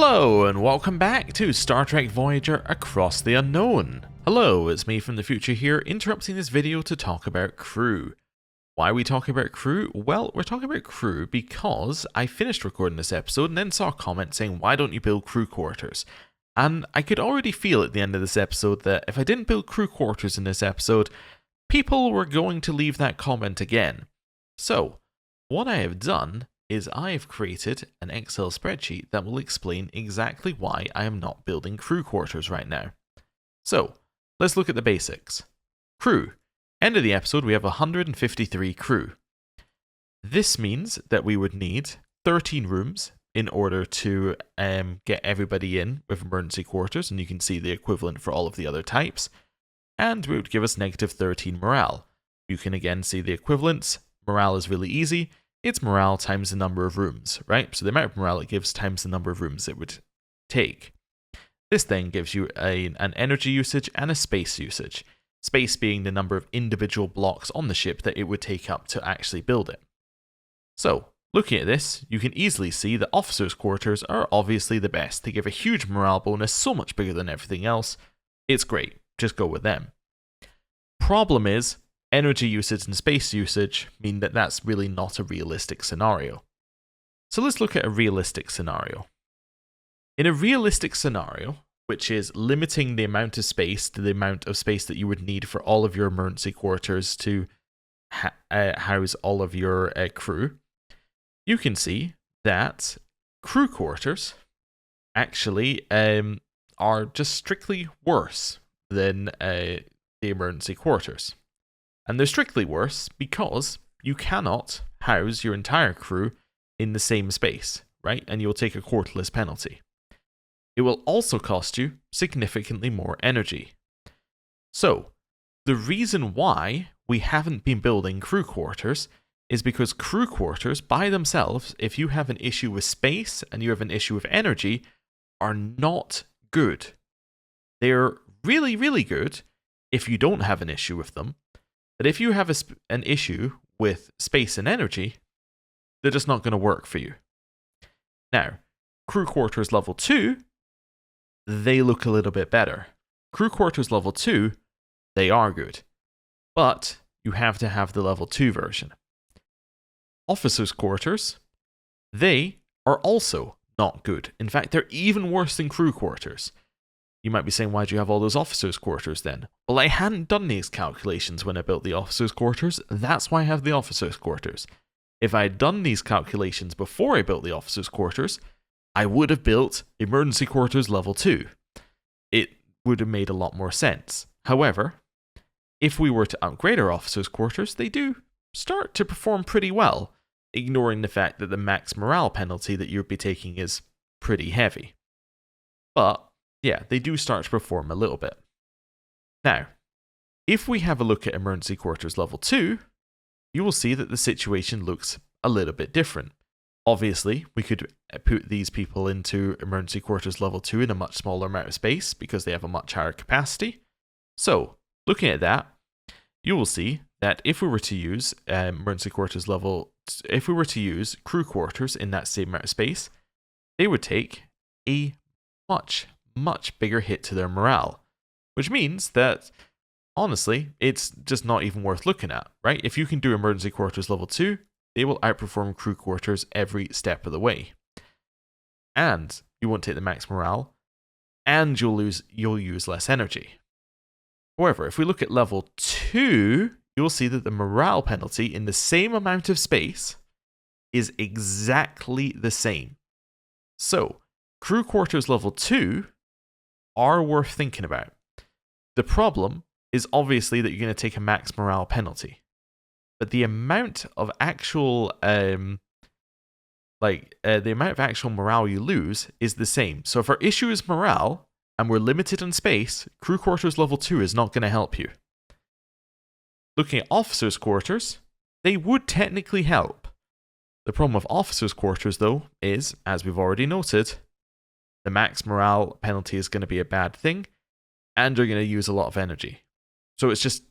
Hello and welcome back to Star Trek Voyager Across the Unknown. Hello, it's me from the future here, interrupting this video to talk about crew. Why are we talking about crew? Well, we're talking about crew because I finished recording this episode and then saw a comment saying, why don't you build crew quarters? And I could already feel at the end of this episode that if I didn't build crew quarters in this episode, people were going to leave that comment again. So, what I have done is I have created an Excel spreadsheet that will explain exactly why I am not building crew quarters right now. So, let's look at the basics. Crew. End of the episode, we have 153 crew. This means that we would need 13 rooms in order to get everybody in with emergency quarters, and you can see the equivalent for all of the other types. And it would give us negative 13 morale. You can again see the equivalents. Morale is really easy. It's morale times the number of rooms, right? So the amount of morale it gives times the number of rooms it would take. This then gives you an energy usage and a space usage. Space being the number of individual blocks on the ship that it would take up to actually build it. So, looking at this, you can easily see that officers' quarters are obviously the best. They give a huge morale bonus, so much bigger than everything else. It's great. Just go with them. Problem is, energy usage and space usage mean that that's really not a realistic scenario. So let's look at a realistic scenario. In a realistic scenario, which is limiting the amount of space to the amount of space that you would need for all of your emergency quarters to house all of your crew, you can see that crew quarters actually are just strictly worse than the emergency quarters. And they're strictly worse because you cannot house your entire crew in the same space, right? And you'll take a quarterless penalty. It will also cost you significantly more energy. So, the reason why we haven't been building crew quarters is because crew quarters by themselves, if you have an issue with space and you have an issue with energy, are not good. They're really, really good if you don't have an issue with them. But if you have an issue with space and energy, they're just not going to work for you. Now, crew quarters level 2, they look a little bit better. Crew quarters level 2, they are good. But you have to have the level 2 version. Officers' quarters, they are also not good. In fact, they're even worse than crew quarters. You might be saying, why do you have all those officers' quarters then? Well, I hadn't done these calculations when I built the officers' quarters. That's why I have the officers' quarters. If I had done these calculations before I built the officers' quarters, I would have built emergency quarters level 2. It would have made a lot more sense. However, if we were to upgrade our officers' quarters, they do start to perform pretty well, ignoring the fact that the max morale penalty that you'd be taking is pretty heavy. But yeah, they do start to perform a little bit. Now, if we have a look at emergency quarters level 2, you will see that the situation looks a little bit different. Obviously, we could put these people into emergency quarters level 2 in a much smaller amount of space because they have a much higher capacity. So, looking at that, you will see that if we were to use if we were to use crew quarters in that same amount of space, they would take a much bigger hit to their morale, which means that honestly it's just not even worth looking at, right? If you can do emergency quarters level 2, they will outperform crew quarters every step of the way, and you won't take the max morale, and you'll use less energy. However, if we look at level 2, you'll see that the morale penalty in the same amount of space is exactly the same. So crew quarters level 2 are worth thinking about. The problem is obviously that you're going to take a max morale penalty. But the amount of actual morale you lose is the same. So if our issue is morale and we're limited in space, crew quarters level 2 is not going to help you. Looking at officers' quarters, they would technically help. The problem with officers' quarters though is, as we've already noted, the max morale penalty is going to be a bad thing, and you're going to use a lot of energy. So it's just,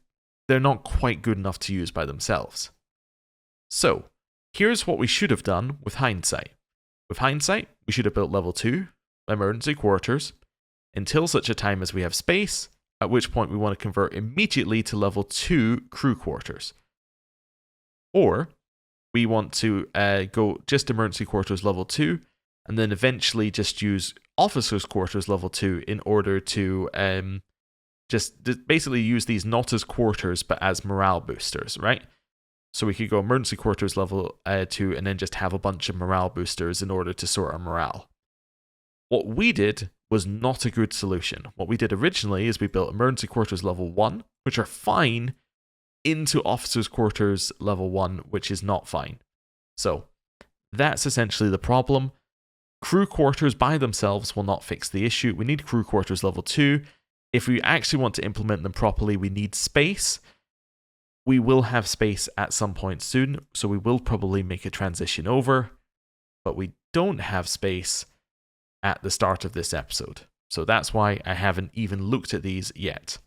they're not quite good enough to use by themselves. So, here's what we should have done with hindsight. With hindsight, we should have built level 2, emergency quarters until such a time as we have space, at which point we want to convert immediately to level 2 crew quarters. Or we want to go just emergency quarters level 2, and then eventually just use officers' quarters level 2 in order to just basically use these not as quarters but as morale boosters, right? So we could go emergency quarters level 2 and then just have a bunch of morale boosters in order to sort our morale. What we did was not a good solution. What we did originally is we built emergency quarters level 1, which are fine, into officers' quarters level 1, which is not fine. So that's essentially the problem. Crew quarters by themselves will not fix the issue. We need crew quarters level 2. If we actually want to implement them properly, we need space. We will have space at some point soon, so we will probably make a transition over, but we don't have space at the start of this episode. So that's why I haven't even looked at these yet.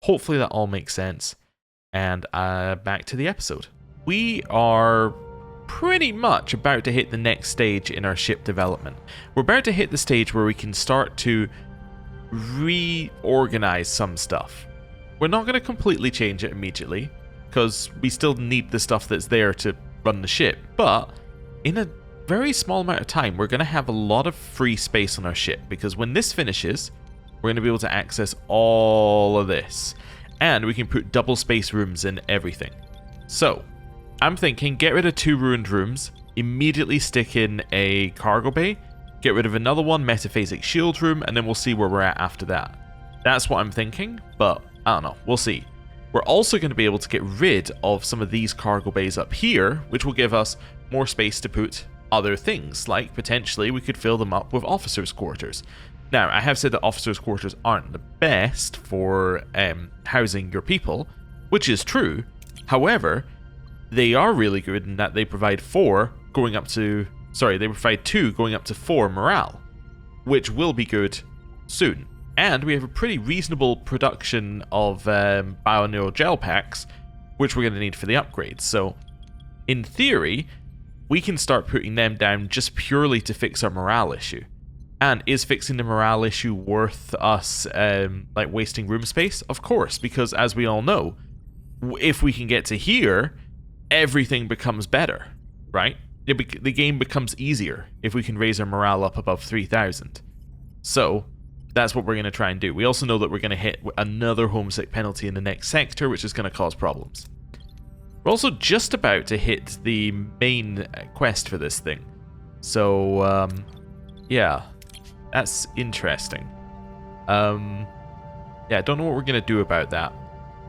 Hopefully that all makes sense. And back to the episode. We are pretty much about to hit the next stage in our ship development. We're about to hit the stage where we can start to reorganize some stuff. We're not going to completely change it immediately, because we still need the stuff that's there to run the ship, but in a very small amount of time, we're going to have a lot of free space on our ship, because when this finishes, we're going to be able to access all of this, and we can put double space rooms in everything. So, I'm thinking get rid of 2 ruined rooms, immediately stick in a cargo bay, get rid of another one, metaphasic shield room, and then we'll see where we're at after that. That's what I'm thinking, but I don't know, we'll see. We're also going to be able to get rid of some of these cargo bays up here, which will give us more space to put other things, like potentially we could fill them up with officers' quarters. Now, I have said that officers' quarters aren't the best for housing your people, which is true. However, they are really good in that they provide 2 going up to 4 morale, which will be good soon. And we have a pretty reasonable production of bioneural gel packs, which we're going to need for the upgrades. So, in theory, we can start putting them down just purely to fix our morale issue. And is fixing the morale issue worth us wasting room space? Of course, because as we all know, if we can get to here, everything becomes better, right? The game becomes easier if we can raise our morale up above 3,000. So, that's what we're going to try and do. We also know that we're going to hit another homesick penalty in the next sector, which is going to cause problems. We're also just about to hit the main quest for this thing. So, yeah, that's interesting. Yeah, I don't know what we're going to do about that.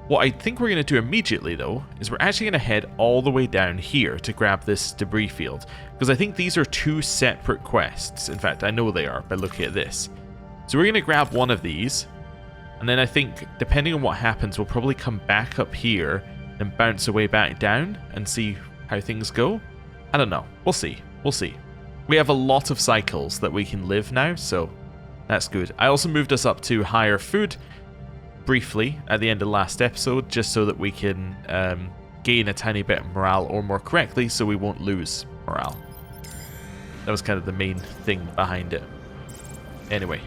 What I think we're going to do immediately, though, is we're actually going to head all the way down here to grab this debris field, because I think these are 2 separate quests. In fact, I know they are by looking at this. So we're going to grab one of these, and then I think, depending on what happens, we'll probably come back up here and bounce our way back down and see how things go. I don't know. We'll see. We'll see. We have a lot of cycles that we can live now, so that's good. I also moved us up to higher food briefly at the end of the last episode, just so that we can gain a tiny bit of morale, or more correctly, so we won't lose morale. That was kind of the main thing behind it. Anyway.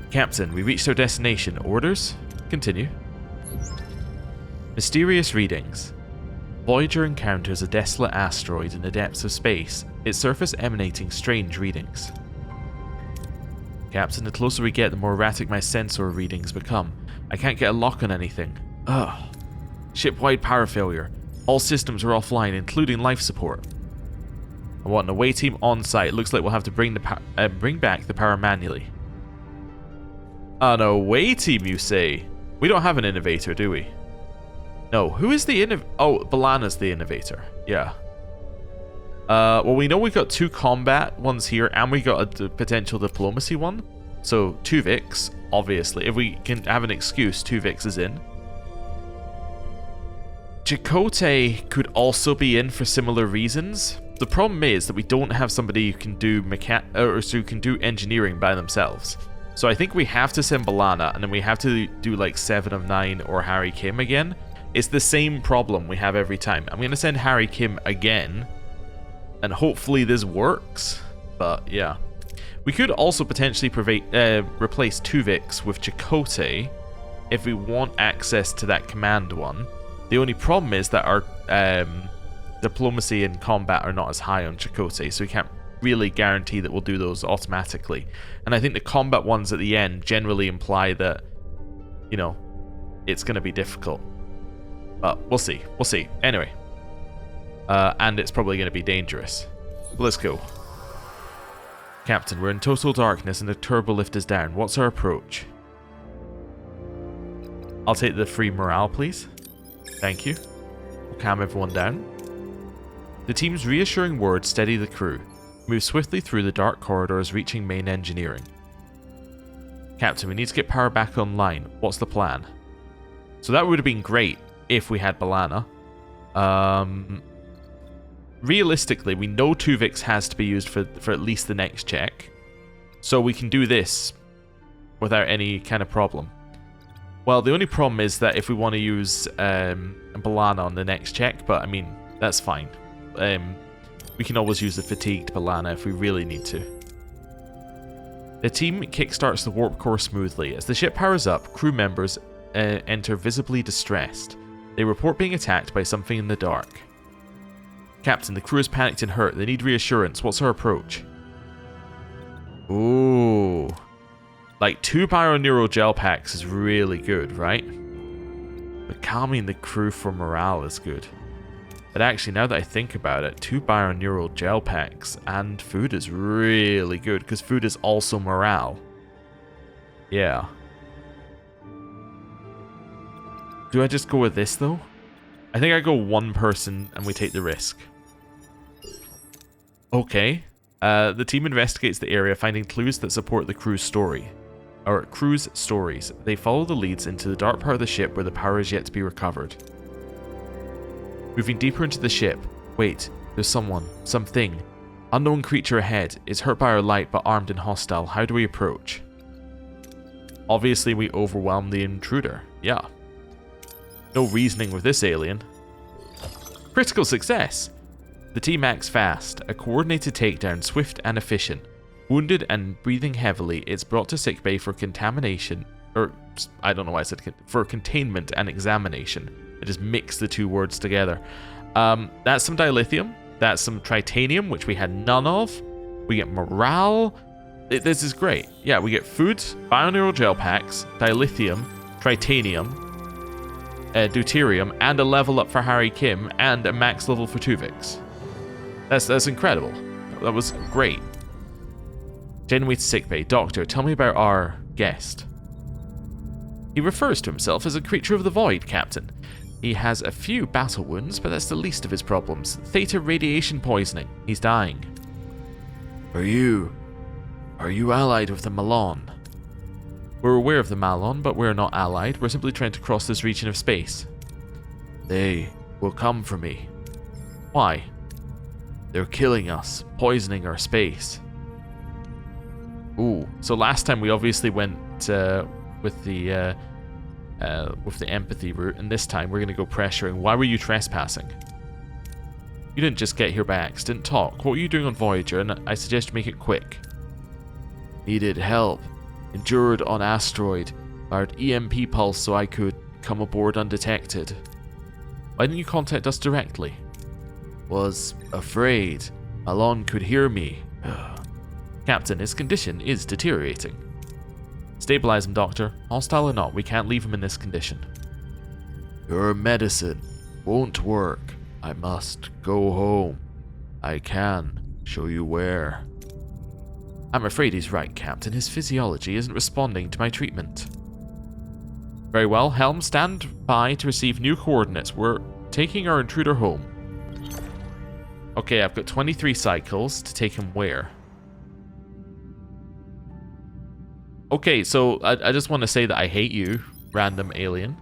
Captain, we reached our destination. Orders? Continue. Mysterious readings. Voyager encounters a desolate asteroid in the depths of space, its surface emanating strange readings. Captain, the closer we get, the more erratic my sensor readings become. I can't get a lock on anything. Ugh. Ship-wide power failure. All systems are offline, including life support. I want an away team on site. Looks like we'll have to bring back the power manually. An away team, you say? We don't have an innovator, do we? No. Who is the Oh, Balana's the innovator. Yeah. Well, we know we got 2 combat ones here, and we got a potential diplomacy one. So, Tuvix, obviously. If we can have an excuse, Tuvix is in. Chakotay could also be in for similar reasons. The problem is that we don't have somebody who can do who can do engineering by themselves. So I think we have to send Balana, and then we have to do like 7 of 9 or Harry Kim again. It's the same problem we have every time. I'm going to send Harry Kim again, and hopefully this works. But yeah. We could also potentially replace Tuvix with Chakotay if we want access to that command one. The only problem is that our diplomacy and combat are not as high on Chakotay, so we can't really guarantee that we'll do those automatically. And I think the combat ones at the end generally imply that, you know, it's going to be difficult. But we'll see. We'll see. Anyway. And it's probably going to be dangerous. Let's go. Captain, we're in total darkness and the turbo lift is down. What's our approach? I'll take the free morale, please. Thank you. We'll calm everyone down. The team's reassuring words steady the crew. Move swiftly through the dark corridors, reaching main engineering. Captain, we need to get power back online. What's the plan? So that would have been great if we had Balana. Realistically, we know Tuvix has to be used for at least the next check. So we can do this without any kind of problem. Well, the only problem is that if we want to use Balana on the next check, but I mean, that's fine. We can always use the fatigued Balana if we really need to. The team kickstarts the warp core smoothly. As the ship powers up, crew members enter visibly distressed. They report being attacked by something in the dark. Captain, the crew is panicked and hurt. They need reassurance. What's our approach? Ooh. Like 2 bioneural gel packs is really good, right? But calming the crew for morale is good. But actually, now that I think about it, 2 bioneural gel packs and food is really good, because food is also morale. Yeah. Do I just go with this, though? I think I go 1 person and we take the risk. Okay. The team investigates the area, finding clues that support the crew's story. Or crew's stories. They follow the leads into the dark part of the ship where the power is yet to be recovered. Moving deeper into the ship. Wait, there's something. Unknown creature ahead. Is hurt by our light but armed and hostile. How do we approach? Obviously we overwhelm the intruder. Yeah. No reasoning with this alien. Critical success! The team acts fast. A coordinated takedown, swift and efficient. Wounded and breathing heavily, it's brought to sickbay for contamination. Or, I don't know why I said for containment and examination. I just mixed the 2 words together. That's some dilithium. That's some tritanium, which we had none of. We get morale. This is great. Yeah, we get food, bioneural gel packs, dilithium, tritanium, deuterium, and a level up for Harry Kim, and a max level for Tuvix. That's incredible. That was great. Janeway to sickbay. Doctor, tell me about our guest. He refers to himself as a creature of the void, Captain. He has a few battle wounds, but that's the least of his problems. Theta radiation poisoning. He's dying. Are you allied with the Malon? We're aware of the Malon, but we're not allied. We're simply trying to cross this region of space. They will come for me. Why? They're killing us, poisoning our space. Ooh, so last time we obviously went with the empathy route, and this time we're going to go pressuring. Why were you trespassing? You didn't just get here by accident. Talk. What were you doing on Voyager? And I suggest you make it quick. Needed help. Endured on Asteroid. Fired EMP pulse so I could come aboard undetected. Why didn't you contact us directly? Was afraid. Malon could hear me. Captain, his condition is deteriorating. Stabilize him, Doctor. Hostile or not, we can't leave him in this condition. Your medicine won't work. I must go home. I can show you where. I'm afraid he's right, Captain. His physiology isn't responding to my treatment. Very well. Helm, stand by to receive new coordinates. We're taking our intruder home. Okay, I've got 23 cycles to take him where? Okay, so I just want to say that I hate you, random alien.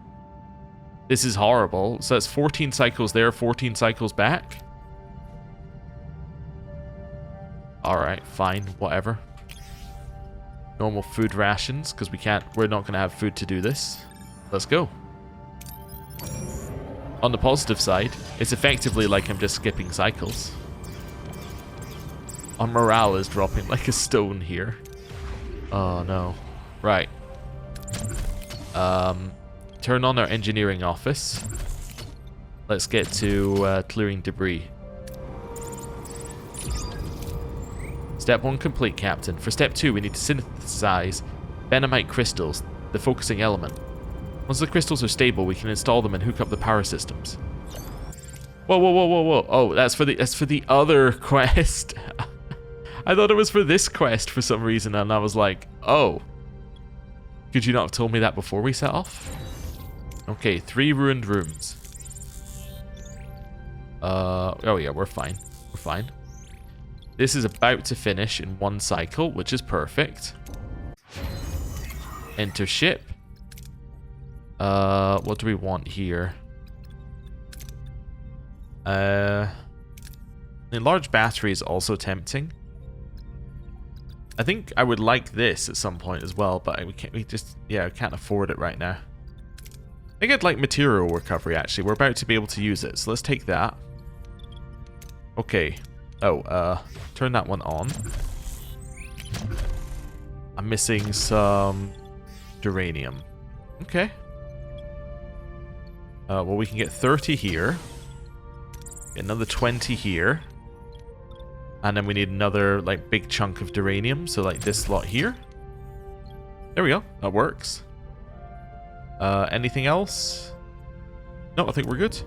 This is horrible. So that's 14 cycles there, 14 cycles back. Alright, fine, whatever. Normal food rations, because we're not going to have food to do this. Let's go. On the positive side, it's effectively like I'm just skipping cycles. Our morale is dropping like a stone here. Oh no. Right. Turn on our engineering office. Let's get to clearing debris. Step 1 complete, Captain. For step 2, we need to synthesize Benamite crystals, the focusing element. Once the crystals are stable, we can install them and hook up the power systems. Whoa, whoa, whoa, whoa, whoa. Oh, that's for the other quest. I thought it was for this quest for some reason, and I was like, oh. Could you not have told me that before we set off? Okay, 3 ruined rooms. Oh yeah, we're fine. We're fine. This is about to finish in 1 cycle, which is perfect. Enter ship. What do we want here? Enlarged battery is also tempting. I think I would like this at some point as well, but we can't afford it right now. I think I'd like material recovery, actually. We're about to be able to use it, so let's take that. Okay. Oh, turn that one on. I'm missing some duranium. Okay. Well, we can get 30 here. Get another 20 here. And then we need another, like, big chunk of duranium. So, like, this slot here. There we go. That works. Anything else? No, I think we're good.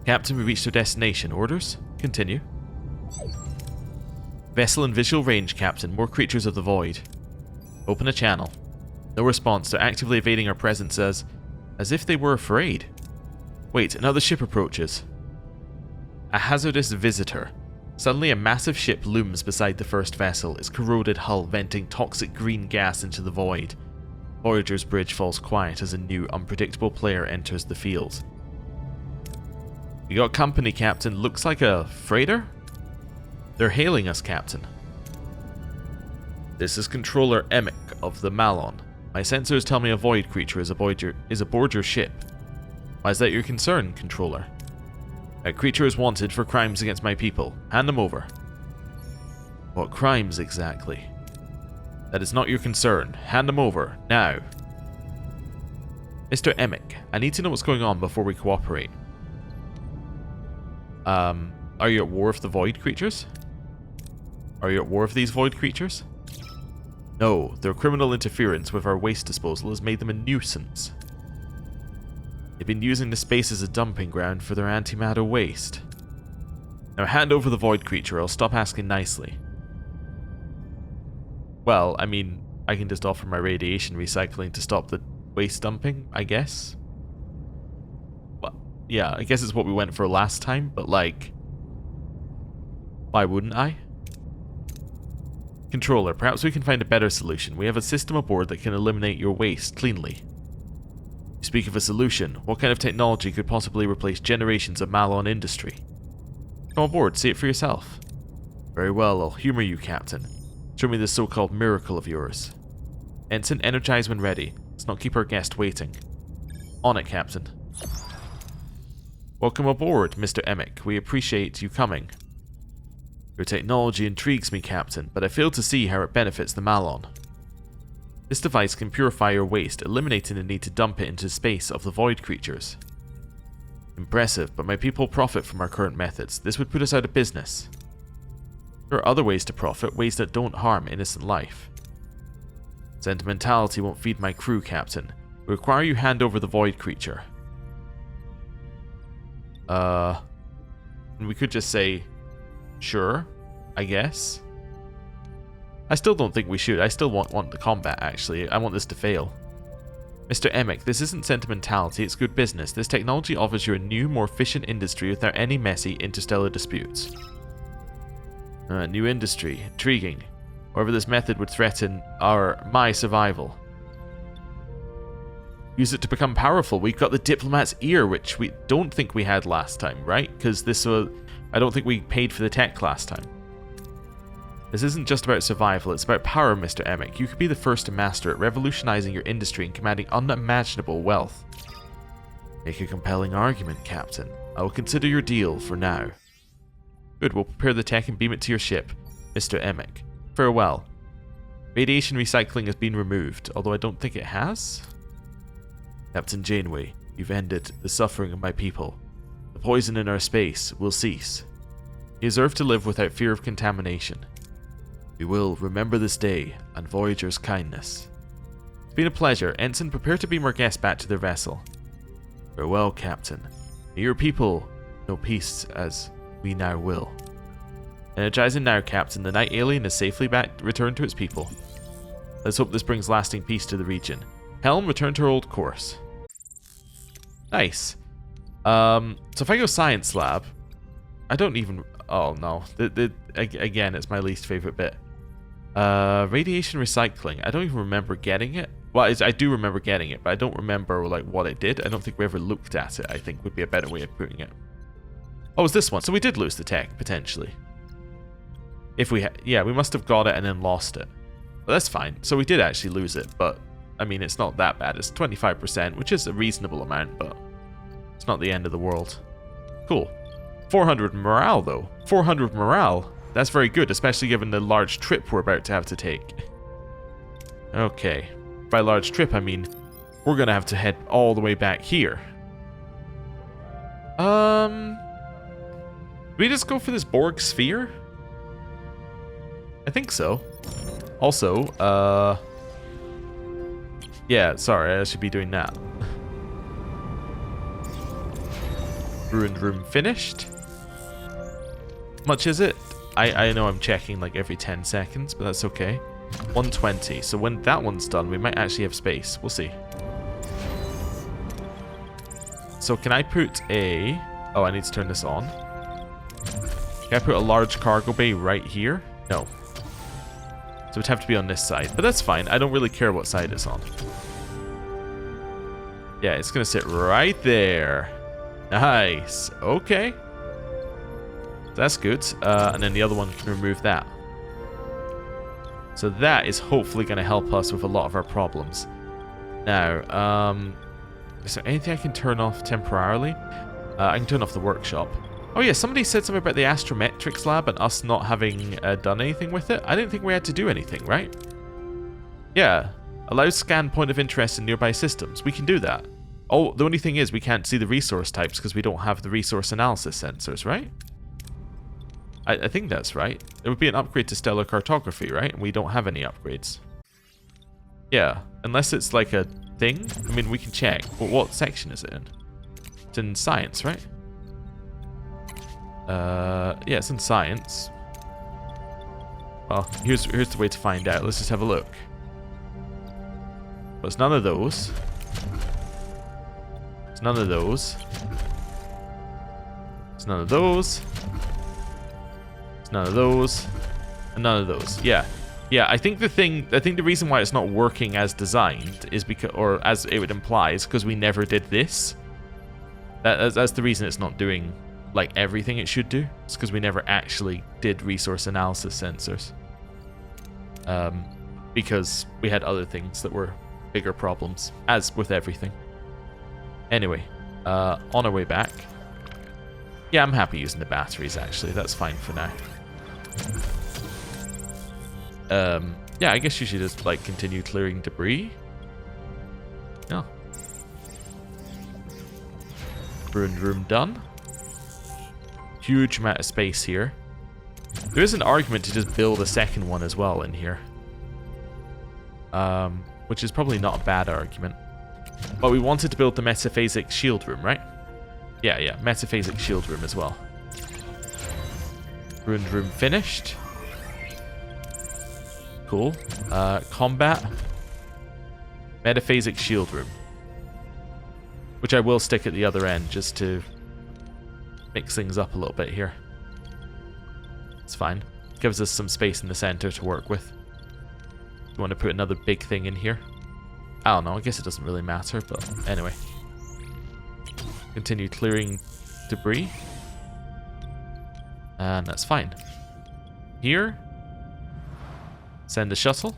Captain, we reached our destination. Orders? Continue. Vessel in visual range, Captain. More creatures of the void. Open a channel. No response. They're actively evading our presence as if they were afraid. Wait, another ship approaches. A hazardous visitor. Suddenly a massive ship looms beside the first vessel, its corroded hull venting toxic green gas into the void. Voyager's bridge falls quiet as a new, unpredictable player enters the field. We got company, Captain. Looks like a freighter? They're hailing us, Captain. This is Controller Emic of the Malon. My sensors tell me a void creature is aboard your ship. Why is that your concern, Controller? That creature is wanted for crimes against my people. Hand them over. What crimes exactly? That is not your concern. Hand them over, now. Mr. Emic, I need to know what's going on before we cooperate. Are you at war with the void creatures? Are you at war with these void creatures? No, their criminal interference with our waste disposal has made them a nuisance. They've been using the space as a dumping ground for their antimatter waste. Now hand over the void creature, or I'll stop asking nicely. Well, I mean, I can just offer my radiation recycling to stop the waste dumping, I guess. Well, yeah, I guess it's what we went for last time, but like, why wouldn't I? Controller, perhaps we can find a better solution. We have a system aboard that can eliminate your waste cleanly. You speak of a solution. What kind of technology could possibly replace generations of Malon industry? Come aboard, see it for yourself. Very well, I'll humor you, Captain. Show me this so-called miracle of yours. Ensign, energize when ready. Let's not keep our guest waiting. On it, Captain. Welcome aboard, Mr. Emic. We appreciate you coming. Your technology intrigues me, Captain, but I fail to see how it benefits the Malon. This device can purify your waste, eliminating the need to dump it into space of the void creatures. Impressive, but my people profit from our current methods. This would put us out of business. There are other ways to profit, ways that don't harm innocent life. Sentimentality won't feed my crew, Captain. We require you hand over the void creature. We could just say, sure, I guess. I still don't think we should. I still want the combat, actually. I want this to fail. Mr. Emic, this isn't sentimentality, it's good business. This technology offers you a new, more efficient industry without any messy interstellar disputes. New industry. Intriguing. However, this method would threaten my survival. Use it to become powerful. We've got the diplomat's ear, which we don't think we had last time, right? Because this was... I don't think we paid for the tech last time. This isn't just about survival, it's about power, Mr. Emic. You could be the first to master it, revolutionizing your industry and commanding unimaginable wealth. Make a compelling argument, Captain. I will consider your deal for now. Good, we'll prepare the tech and beam it to your ship, Mr. Emick. Farewell. Radiation recycling has been removed, although I don't think it has. Captain Janeway, you've ended the suffering of my people. The poison in our space will cease. You deserve to live without fear of contamination. We will remember this day and Voyager's kindness. It's been a pleasure. Ensign, prepare to beam our guests back to their vessel. Farewell, Captain. May your people know peace as we now will. Energizing now, Captain. The night alien is safely returned to its people. Let's hope this brings lasting peace to the region. Helm, return to our old course. Nice. So if I go science lab, I don't even... Oh, no. Again, it's my least favorite bit. Radiation recycling. I don't even remember getting it. Well, I do remember getting it, but I don't remember like what it did. I don't think we ever looked at it, I think would be a better way of putting it. Oh, it's this one. So we did lose the tech, potentially. If we yeah, we must have got it and then lost it. But that's fine. So we did actually lose it, but I mean, it's not that bad. It's 25%, which is a reasonable amount, but it's not the end of the world. Cool. 400 morale, though. 400 morale. That's very good, especially given the large trip we're about to have to take. Okay. By large trip, I mean we're going to have to head all the way back here. Do we just go for this Borg sphere? I think so. Also, yeah, sorry, I should be doing that. Ruined room finished. Much is it? I know I'm checking like every 10 seconds, but that's okay. 120. So when that one's done, we might actually have space. We'll see. So can I put a... Oh, I need to turn this on. Can I put a large cargo bay right here? No. So it'd have to be on this side. But that's fine. I don't really care what side it's on. Yeah, it's going to sit right there. Nice. Okay. That's good. And then the other one can remove that. So that is hopefully going to help us with a lot of our problems. Now, is there anything I can turn off temporarily? I can turn off the workshop. Oh yeah, somebody said something about the astrometrics lab and us not having done anything with it. I didn't think we had to do anything, right? Yeah. Allow scan point of interest in nearby systems. We can do that. Oh, the only thing is we can't see the resource types because we don't have the resource analysis sensors, right? I think that's right. It would be an upgrade to stellar cartography, right? And we don't have any upgrades. Yeah, unless it's like a thing. I mean, we can check. But what section is it in? It's in science, right? Yeah, it's in science. Well, here's the way to find out. Let's just have a look. Well, it's none of those. It's none of those. It's none of those. It's none of those. And none of those. Yeah. Yeah, I think the reason why it's not working as designed is because, or as it would imply, is because we never did this. That's the reason it's not doing like everything it should do. It's because we never actually did resource analysis sensors. Because we had other things that were bigger problems, as with everything. Anyway, on our way back. Yeah, I'm happy using the batteries, actually. That's fine for now. Yeah, I guess you should just, like, continue clearing debris. Oh. Ruined room done. Huge amount of space here. There is an argument to just build a second one as well in here. Which is probably not a bad argument. But we wanted to build the metaphasic shield room, right? Yeah, metaphasic shield room as well. Ruined room finished. Cool. Combat. Metaphasic shield room. Which I will stick at the other end just to mix things up a little bit here. It's fine. Gives us some space in the center to work with. You want to put another big thing in here? I don't know, I guess it doesn't really matter, but anyway. Continue clearing debris. And that's fine. Here. Send a shuttle.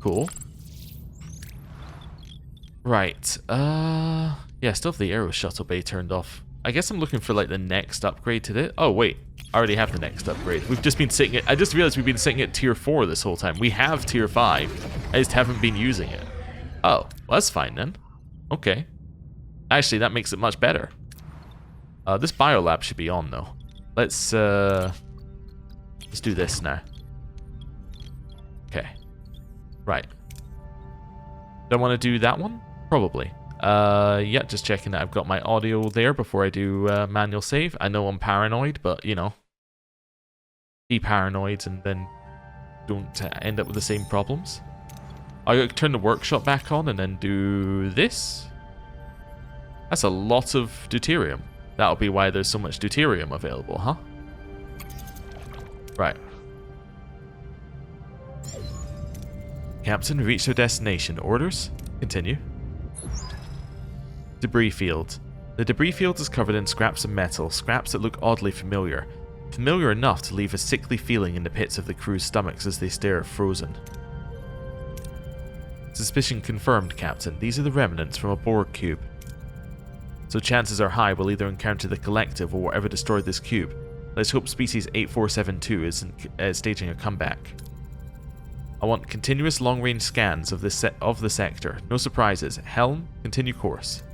Cool. Right. Yeah, still have the aero shuttle bay turned off. I guess I'm looking for like the next upgrade to this. Oh wait, I already have the next upgrade. We've just been sitting at, I just realized we've been sitting at tier 4 this whole time. We have tier 5. I just haven't been using it. Oh, well, that's fine then. Okay. Actually, that makes it much better. This biolab should be on though. Let's do this now. Okay. Right. Do I want to do that one? Probably. Yeah, just checking that I've got my audio there before I do manual save. I know I'm paranoid, but you know, be paranoid and then don't end up with the same problems. I gotta turn the workshop back on and then do this. That's a lot of deuterium. That'll be why there's so much deuterium available, huh? Right. Captain, we reached our destination. Orders? Continue. Debris field. The debris field is covered in scraps of metal, scraps that look oddly familiar. Familiar enough to leave a sickly feeling in the pits of the crew's stomachs as they stare frozen. Suspicion confirmed, Captain. These are the remnants from a Borg cube. So chances are high we'll either encounter the Collective or whatever destroyed this cube. Let's hope species 8472 isn't staging a comeback. I want continuous long-range scans of the sector. No surprises. Helm, continue course.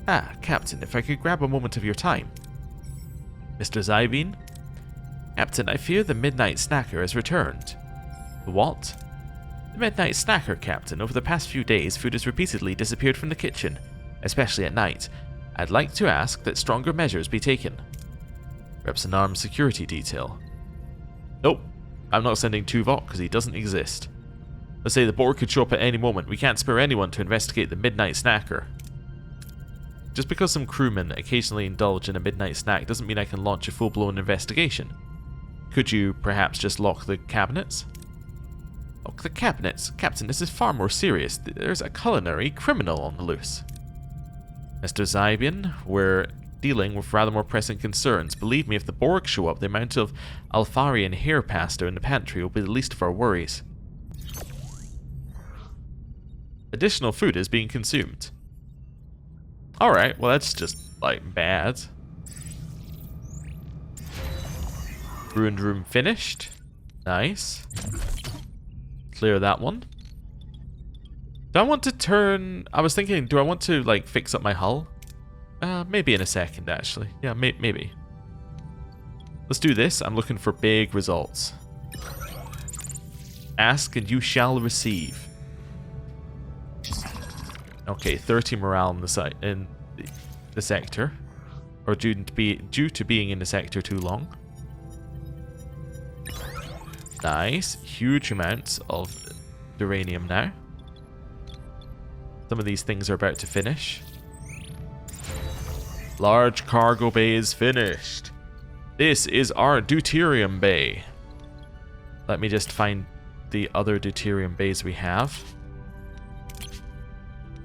Ah, Captain, if I could grab a moment of your time. Mr. Zybeen? Captain, I fear the Midnight Snacker has returned. The what? The Midnight Snacker, Captain. Over the past few days, food has repeatedly disappeared from the kitchen, especially at night. I'd like to ask that stronger measures be taken. Reps an armed security detail. Nope. I'm not sending Tuvok because he doesn't exist. Let's say the Borg could show up at any moment. We can't spare anyone to investigate the Midnight Snacker. Just because some crewmen occasionally indulge in a midnight snack doesn't mean I can launch a full-blown investigation. Could you perhaps just lock the cabinets? Lock the cabinets? Captain, this is far more serious. There's a culinary criminal on the loose. Mr. Zybeen, we're dealing with rather more pressing concerns. Believe me, if the Borg show up, the amount of Alfarian hair pasta in the pantry will be the least of our worries. Additional food is being consumed. Alright, well that's just, like, bad. Ruined room finished. Nice. Clear that one. Do I want to turn... I was thinking, do I want to, like, fix up my hull? Maybe in a second, actually. Yeah, maybe. Let's do this. I'm looking for big results. Ask and you shall receive. Okay, 30 morale in the sector. Or due to being in the sector too long. Nice. Huge amounts of uranium now. Some of these things are about to finish. Large cargo bay is finished. This is our deuterium bay. Let me just find the other deuterium bays we have.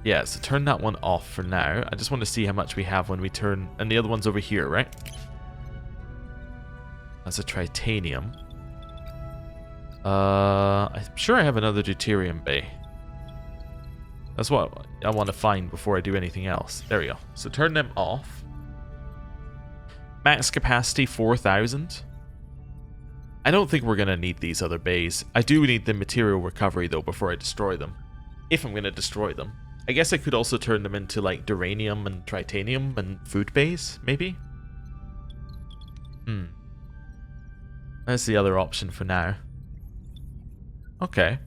Yeah, so turn that one off for now. I just want to see how much we have when we turn... And the other one's over here, right? That's a tritanium. I'm sure I have another deuterium bay. That's what I want to find before I do anything else. There we go. So turn them off. Max capacity 4,000. I don't think we're going to need these other bays. I do need the material recovery though before I destroy them. If I'm going to destroy them. I guess I could also turn them into like duranium and tritanium and food bays, maybe? That's the other option for now. Okay.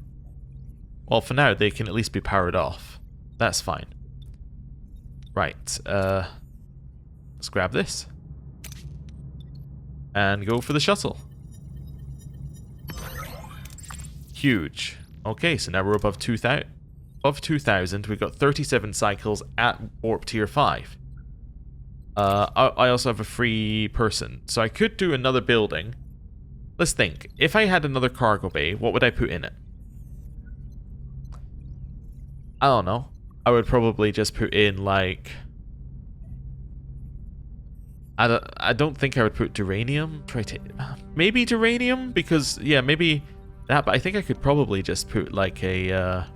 Well, for now, they can at least be powered off. That's fine. Right, let's grab this. And go for the shuttle. Huge. Okay, so now we're above 2,000. Above 2,000, we've got 37 cycles at warp tier 5. I also have a free person, so I could do another building. Let's think. If I had another cargo bay, what would I put in it? I don't know. I would probably just put in, like... I don't think I would put duranium. Maybe duranium? Because, yeah, maybe that, but I think I could probably just put, like, a... I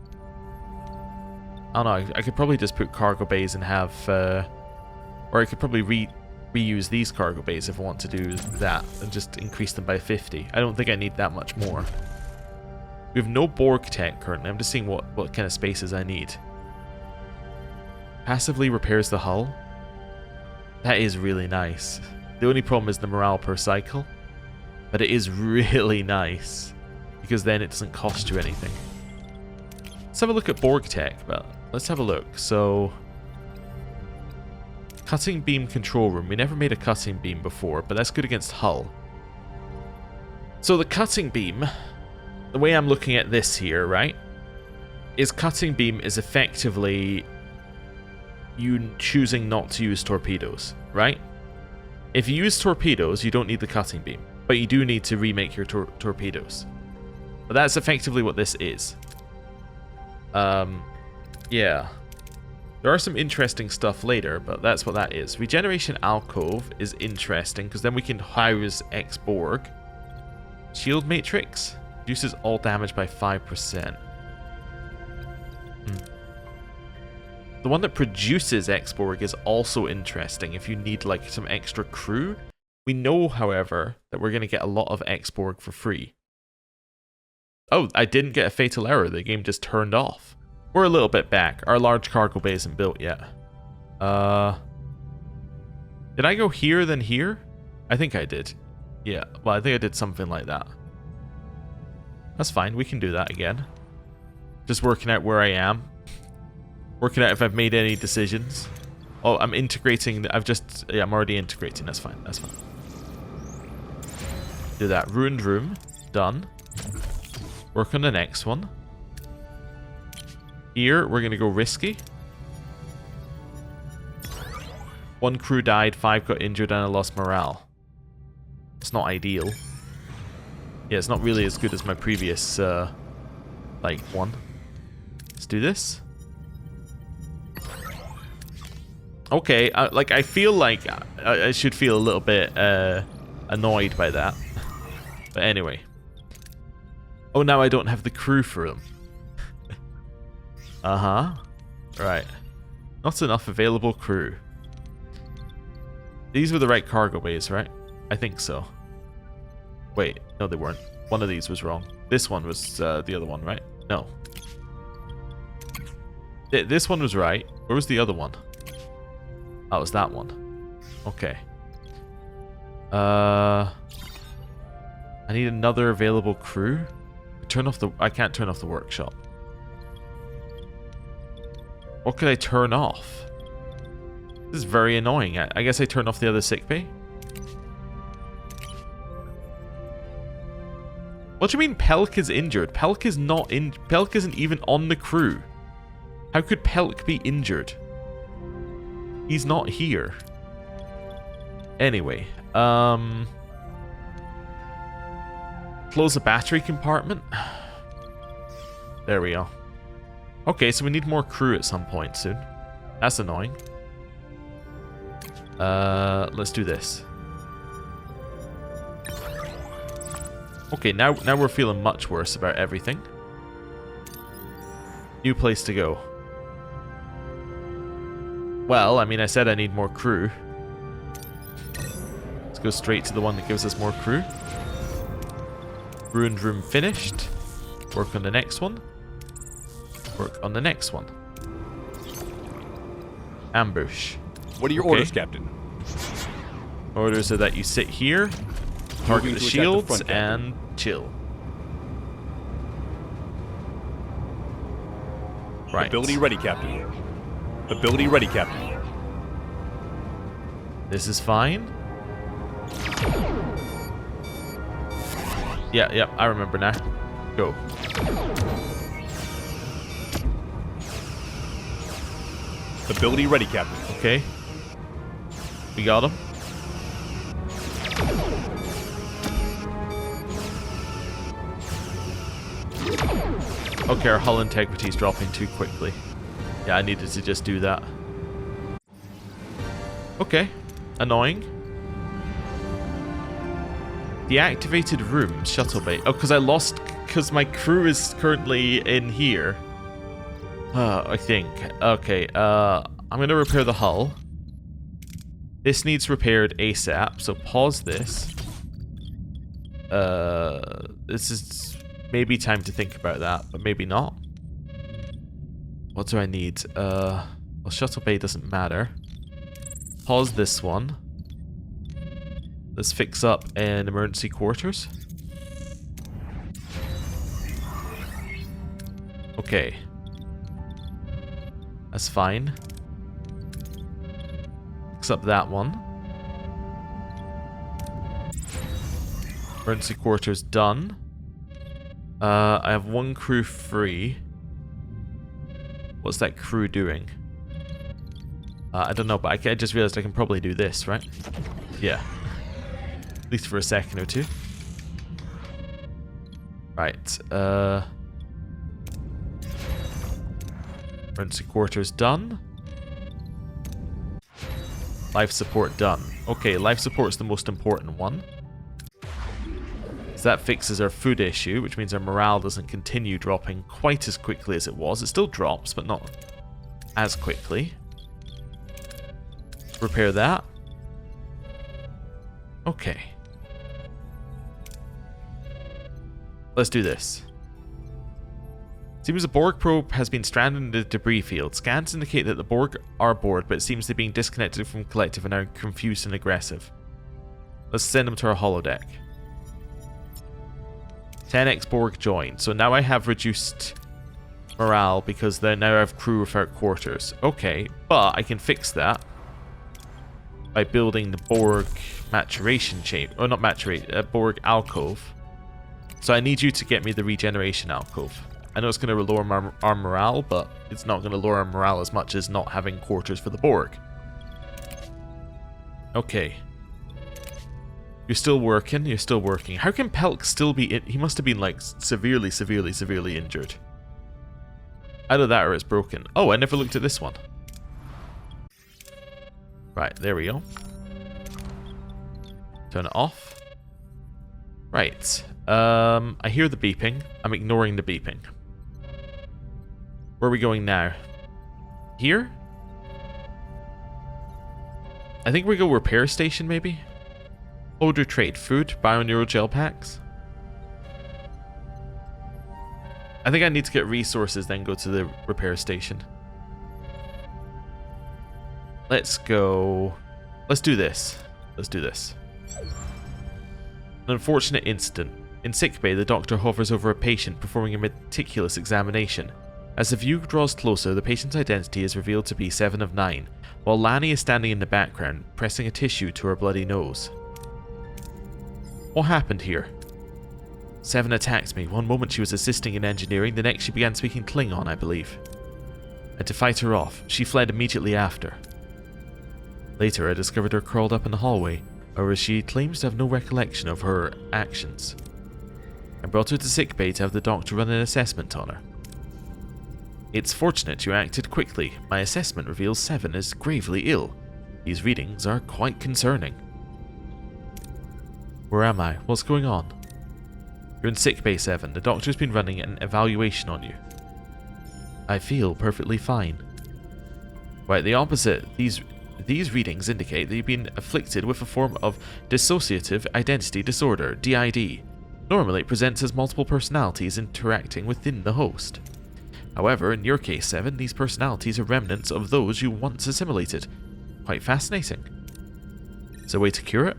don't know, I could probably just put cargo bays and have... or Or I could probably reuse these cargo bays if I want to do that and just increase them by 50. I don't think I need that much more. We have no Borg tech currently. I'm just seeing what kind of spaces I need. Passively repairs the hull. That is really nice. The only problem is the morale per cycle. But it is really nice. Because then it doesn't cost you anything. Let's have a look at Borg tech. But let's have a look. So... Cutting beam control room. We never made a cutting beam before, but that's good against hull. So the cutting beam, the way I'm looking at this here, right, is cutting beam is effectively you choosing not to use torpedoes, right? If you use torpedoes, you don't need the cutting beam, but you do need to remake your torpedoes. But that's effectively what this is. Yeah. There are some interesting stuff later, but that's what that is. Regeneration Alcove is interesting, because then we can house X-Borg. Shield Matrix reduces all damage by 5%. The one that produces X-Borg is also interesting if you need like some extra crew. We know, however, that we're going to get a lot of X-Borg for free. Oh, I didn't get a fatal error. The game just turned off. We're a little bit back. Our large cargo bay isn't built yet. Did I go here then here? I think I did. Yeah, well, I think I did something like that. That's fine. We can do that again. Just working out where I am. Working out if I've made any decisions. Oh, I'm integrating. Yeah, I'm already integrating. That's fine. That's fine. Do that. Ruined room. Done. Work on the next one. Here, we're going to go risky. 1 crew died, 5 got injured, and I lost morale. It's not ideal. Yeah, it's not really as good as my previous, like, one. Let's do this. Okay, I feel like I should feel a little bit, annoyed by that. But anyway. Oh, now I don't have the crew for them. Uh-huh. Right. Not enough available crew. These were the right cargo bays, right? I think so. Wait, no they weren't. One of these was wrong. This one was the other one, right? No. This one was right. Where was the other one? Oh, it was that one. Okay. I need another available crew. I can't turn off the workshop. What could I turn off? This is very annoying. I guess I turn off the other sickbay. What do you mean Pelk is injured? Pelk is not in. Pelk isn't even on the crew. How could Pelk be injured? He's not here. Anyway, close the battery compartment. There we go. Okay, so we need more crew at some point soon. That's annoying. Let's do this. Okay, now we're feeling much worse about everything. New place to go. Well, I mean, I said I need more crew. Let's go straight to the one that gives us more crew. Ruined room finished. Work on the next one. Work on the next one. Ambush. What are your orders, Captain? Orders are that you sit here, target the shields, and chill. Right. Ability ready, Captain. Ability ready, Captain. This is fine. Yeah, I remember now. Go. Ability ready, Captain. Okay. We got him. Okay, our hull integrity is dropping too quickly. Yeah, I needed to just do that. Okay. Annoying. Deactivated room, shuttle bay. Oh, because my crew is currently in here. I think. Okay, I'm going to repair the hull. This needs repaired ASAP, so pause this. This is maybe time to think about that, but maybe not. What do I need? Well, shuttle bay doesn't matter. Pause this one. Let's fix up an emergency quarters. Okay. That's fine. Fix up that one. Emergency quarters done. I have one crew free. What's that crew doing? I don't know, but I just realized I can probably do this, right? Yeah. At least for a second or two. Right. Emergency quarters done. Life support done. Okay, life support's the most important one. So that fixes our food issue, which means our morale doesn't continue dropping quite as quickly as it was. It still drops, but not as quickly. Repair that. Okay. Let's do this. Seems the Borg probe has been stranded in the debris field. Scans indicate that the Borg are aboard, but it seems they're being disconnected from collective and are confused and aggressive. Let's send them to our holodeck. 10x Borg joined. So now I have reduced morale because they now have crew without quarters. Okay, but I can fix that by building the Borg maturation chamber. Oh, not maturation, Borg alcove. So I need you to get me the regeneration alcove. I know it's going to lower our morale, but it's not going to lower our morale as much as not having quarters for the Borg. Okay. You're still working, you're still working. How can Pelk still be he must have been like severely injured. Either that or it's broken. Oh, I never looked at this one. Right, there we go. Turn it off. Right. I hear the beeping. I'm ignoring the beeping. Where are we going now? Here? I think we go repair station, maybe? Order trade. Food, bioneural gel packs. I think I need to get resources, then go to the repair station. Let's go. Let's do this. Let's do this. An unfortunate incident. In sickbay, the doctor hovers over a patient, performing a meticulous examination. As the view draws closer, the patient's identity is revealed to be 7 of 9, while Lanny is standing in the background, pressing a tissue to her bloody nose. What happened here? 7 attacked me. One moment she was assisting in engineering, the next she began speaking Klingon, I believe. I had to fight her off. She fled immediately after. Later, I discovered her curled up in the hallway, however she claims to have no recollection of her actions. I brought her to sickbay to have the doctor run an assessment on her. It's fortunate you acted quickly. My assessment reveals 7 is gravely ill. These readings are quite concerning. Where am I? What's going on? You're in sickbay 7. The doctor's been running an evaluation on you. I feel perfectly fine. Quite the opposite. These readings indicate that you've been afflicted with a form of dissociative identity disorder, DID. Normally it presents as multiple personalities interacting within the host. However, in your case 7, these personalities are remnants of those you once assimilated. Quite fascinating. Is there a way to cure it?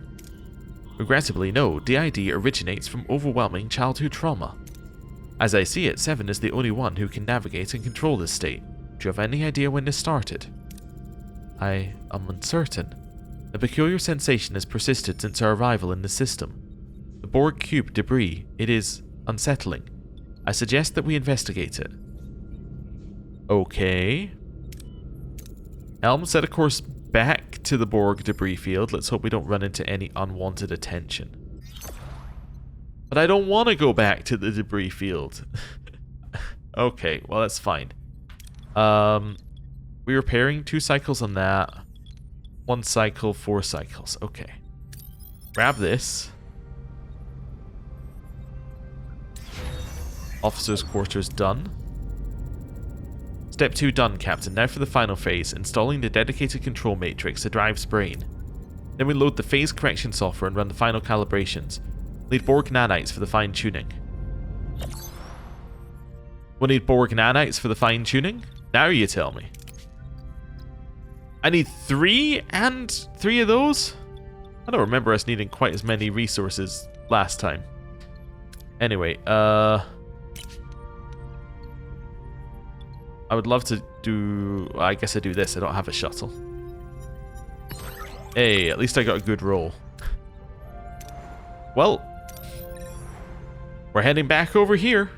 Regrettably, no. DID originates from overwhelming childhood trauma. As I see it, 7 is the only one who can navigate and control this state. Do you have any idea when this started? I am uncertain. A peculiar sensation has persisted since our arrival in the system. The Borg cube debris, it is unsettling. I suggest that we investigate it. Okay. Helm set a course back to the Borg debris field. Let's hope we don't run into any unwanted attention. But I don't want to go back to the debris field. Okay, well that's fine. We're repairing 2 cycles on that. 1 cycle, 4 cycles. Okay. Grab this. Officer's quarters done. Step 2 done, Captain. Now for the final phase, installing the dedicated control matrix, the drive's brain. Then we load the phase correction software and run the final calibrations. We'll need Borg nanites for the fine-tuning. We'll need Borg nanites for the fine-tuning? Now you tell me. I need 3 and 3 of those? I don't remember us needing quite as many resources last time. Anyway, I would love to do... I guess I do this. I don't have a shuttle. Hey, at least I got a good roll. Well, we're heading back over here.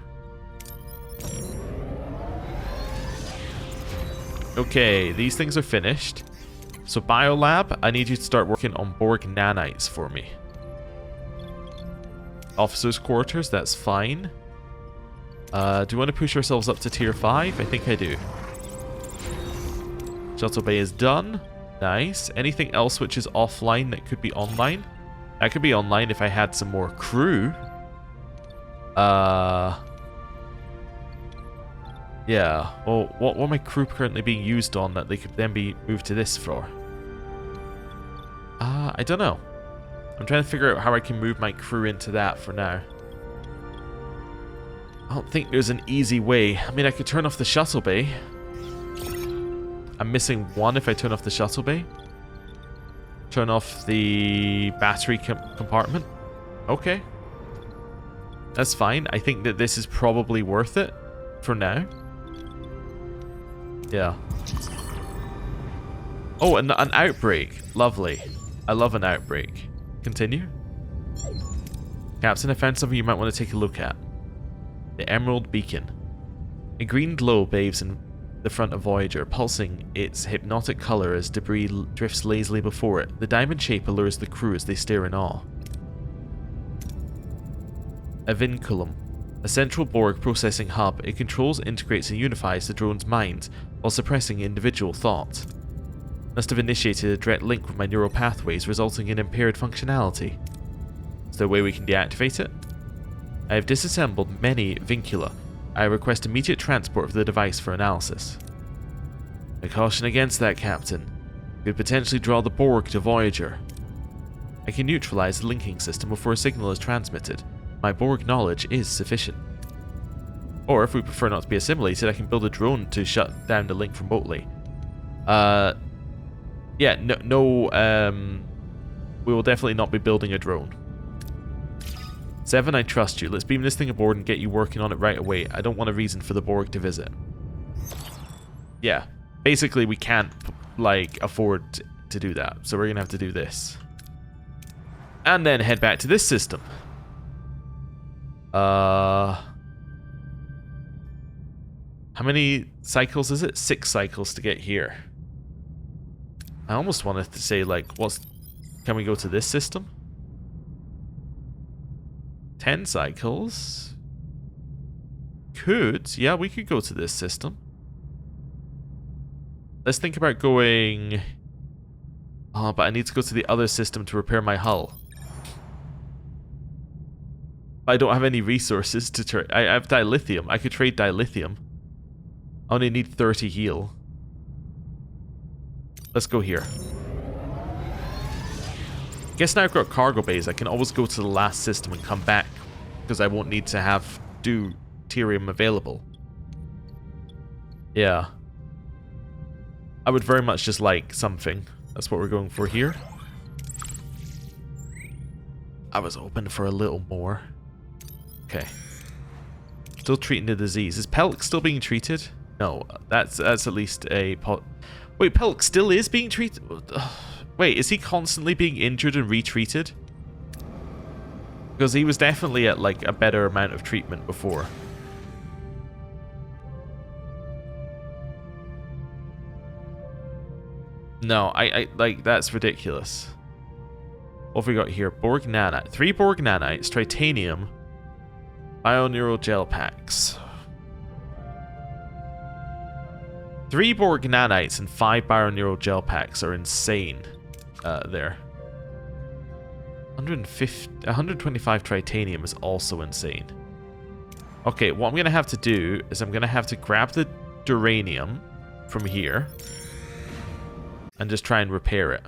Okay, these things are finished. So Biolab, I need you to start working on Borg nanites for me. Officers' quarters, that's fine. Do we want to push ourselves up to tier 5? I think I do. Shuttle bay is done. Nice. Anything else which is offline that could be online? That could be online if I had some more crew. Yeah. Well, what are my crew currently being used on that they could then be moved to this floor? I don't know. I'm trying to figure out how I can move my crew into that for now. I don't think there's an easy way. I mean, I could turn off the shuttle bay. I'm missing 1 if I turn off the shuttle bay. Turn off the battery compartment. Okay. That's fine. I think that this is probably worth it for now. Yeah. Oh, an outbreak. Lovely. I love an outbreak. Continue. Captain, I found something you might want to take a look at. The Emerald Beacon. A green glow bathes in the front of Voyager, pulsing its hypnotic color as debris drifts lazily before it. The diamond shape allures the crew as they stare in awe. A Vinculum. A central Borg processing hub. It controls, integrates, and unifies the drone's mind while suppressing individual thought. Must have initiated a direct link with my neural pathways, resulting in impaired functionality. Is there a way we can deactivate it? I have disassembled many vincula. I request immediate transport of the device for analysis. I caution against that, Captain. It could potentially draw the Borg to Voyager. I can neutralize the linking system before a signal is transmitted. My Borg knowledge is sufficient. Or, if we prefer not to be assimilated, I can build a drone to shut down the link remotely. Yeah, we will definitely not be building a drone. 7, I trust you. Let's beam this thing aboard and get you working on it right away. I don't want a reason for the Borg to visit. Yeah, basically we can't, like, afford to do that. So we're going to have to do this. And then head back to this system. How many cycles is it? 6 cycles to get here. I almost wanted to say, like, can we go to this system? 10 cycles. Could. Yeah, we could go to this system. Let's think about going... Oh, but I need to go to the other system to repair my hull. I don't have any resources to trade. I have dilithium. I could trade dilithium. I only need 30 heal. Let's go here. Guess now I've got cargo bays, I can always go to the last system and come back, because I won't need to have deuterium available. Yeah. I would very much just like something. That's what we're going for here. I was hoping for a little more. Okay. Still treating the disease. Is Pelk still being treated? No, that's at least a... Wait, Pelk still is being treated? Wait, is he constantly being injured and retreated? Because he was definitely at, like, a better amount of treatment before. No, I like, that's ridiculous. What have we got here? Borg nanite. 3 Borg nanites, tritanium, bioneural gel packs. 3 Borg nanites and 5 bioneural gel packs are insane. There. 125 tritanium is also insane. Okay, what I'm going to have to do is I'm going to have to grab the duranium from here and just try and repair it.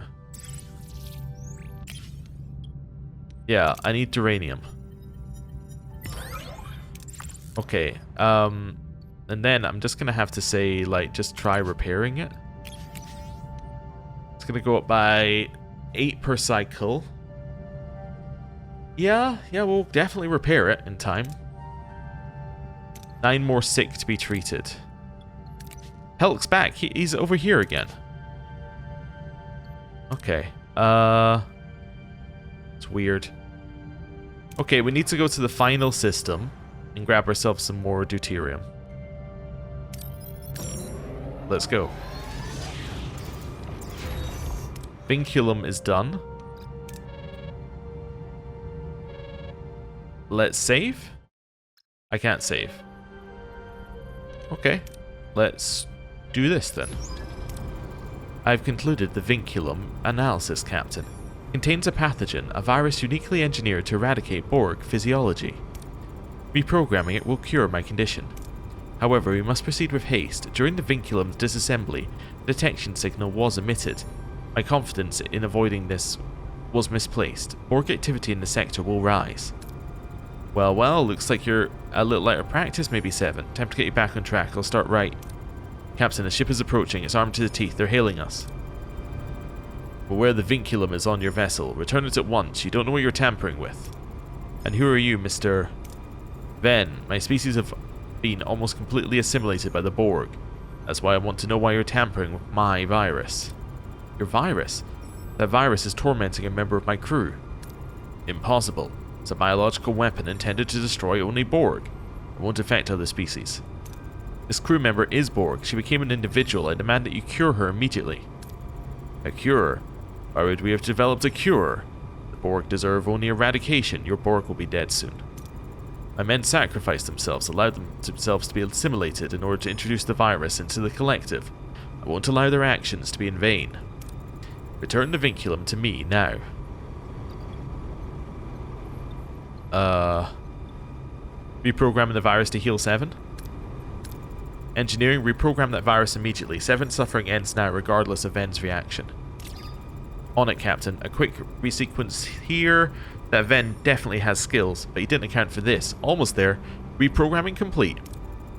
Yeah, I need uranium. Okay, and then I'm just gonna have to say, like, just try repairing it. It's gonna go up by 8 per cycle. Yeah, we'll definitely repair it in time. 9 more sick to be treated. Helk's back. He's over here again. Okay. It's weird. Okay, we need to go to the final system and grab ourselves some more deuterium. Let's go. Vinculum is done. Let's save. I can't save. Okay, let's do this then. I've concluded the Vinculum analysis, Captain. Contains a pathogen, a virus uniquely engineered to eradicate Borg physiology. Reprogramming it will cure my condition. However, we must proceed with haste. During the Vinculum's disassembly, a detection signal was emitted. My confidence in avoiding this was misplaced. Borg activity in the sector will rise. Well, looks like you're a little out of practice, maybe 7. Time to get you back on track. I'll start right. Captain, the ship is approaching. It's armed to the teeth. They're hailing us. Beware the Vinculum is on your vessel. Return it at once. You don't know what you're tampering with. And who are you, Mr. Ven? My species have been almost completely assimilated by the Borg. That's why I want to know why you're tampering with my virus. Your virus? That virus is tormenting a member of my crew. Impossible. It's a biological weapon intended to destroy only Borg. It won't affect other species. This crew member is Borg. She became an individual. I demand that you cure her immediately. A cure? Why would we have developed a cure? The Borg deserve only eradication. Your Borg will be dead soon. My men sacrificed themselves, allowed themselves to be assimilated in order to introduce the virus into the collective. I won't allow their actions to be in vain. Return the Vinculum to me now. Reprogramming the virus to heal 7. Engineering, reprogram that virus immediately. 7's suffering ends now regardless of Ven's reaction. On it, Captain. A quick resequence here. That Ven definitely has skills, but he didn't account for this. Almost there. Reprogramming complete.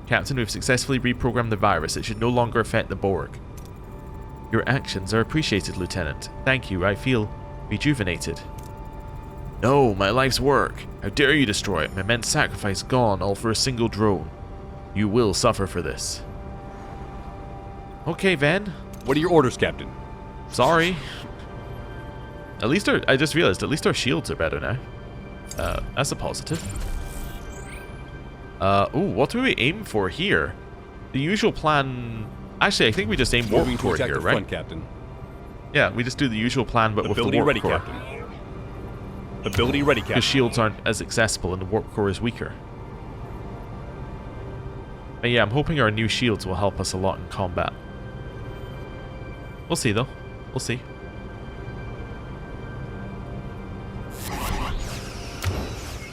Captain, we've successfully reprogrammed the virus. It should no longer affect the Borg. Your actions are appreciated, Lieutenant. Thank you. I feel rejuvenated. No, my life's work. How dare you destroy it? My men's sacrifice gone, all for a single drone. You will suffer for this. Okay, Ven. What are your orders, Captain? Sorry. At least I just realized, at least our shields are better now. That's a positive. Ooh, what do we aim for here? The usual plan... Actually, I think we just aim warp core here, right? Front, Captain. Yeah, we just do the usual plan, but with the warp ready, core. Captain. Ability ready, Captain. Because shields aren't as accessible and the warp core is weaker. But yeah, I'm hoping our new shields will help us a lot in combat. We'll see, though. We'll see.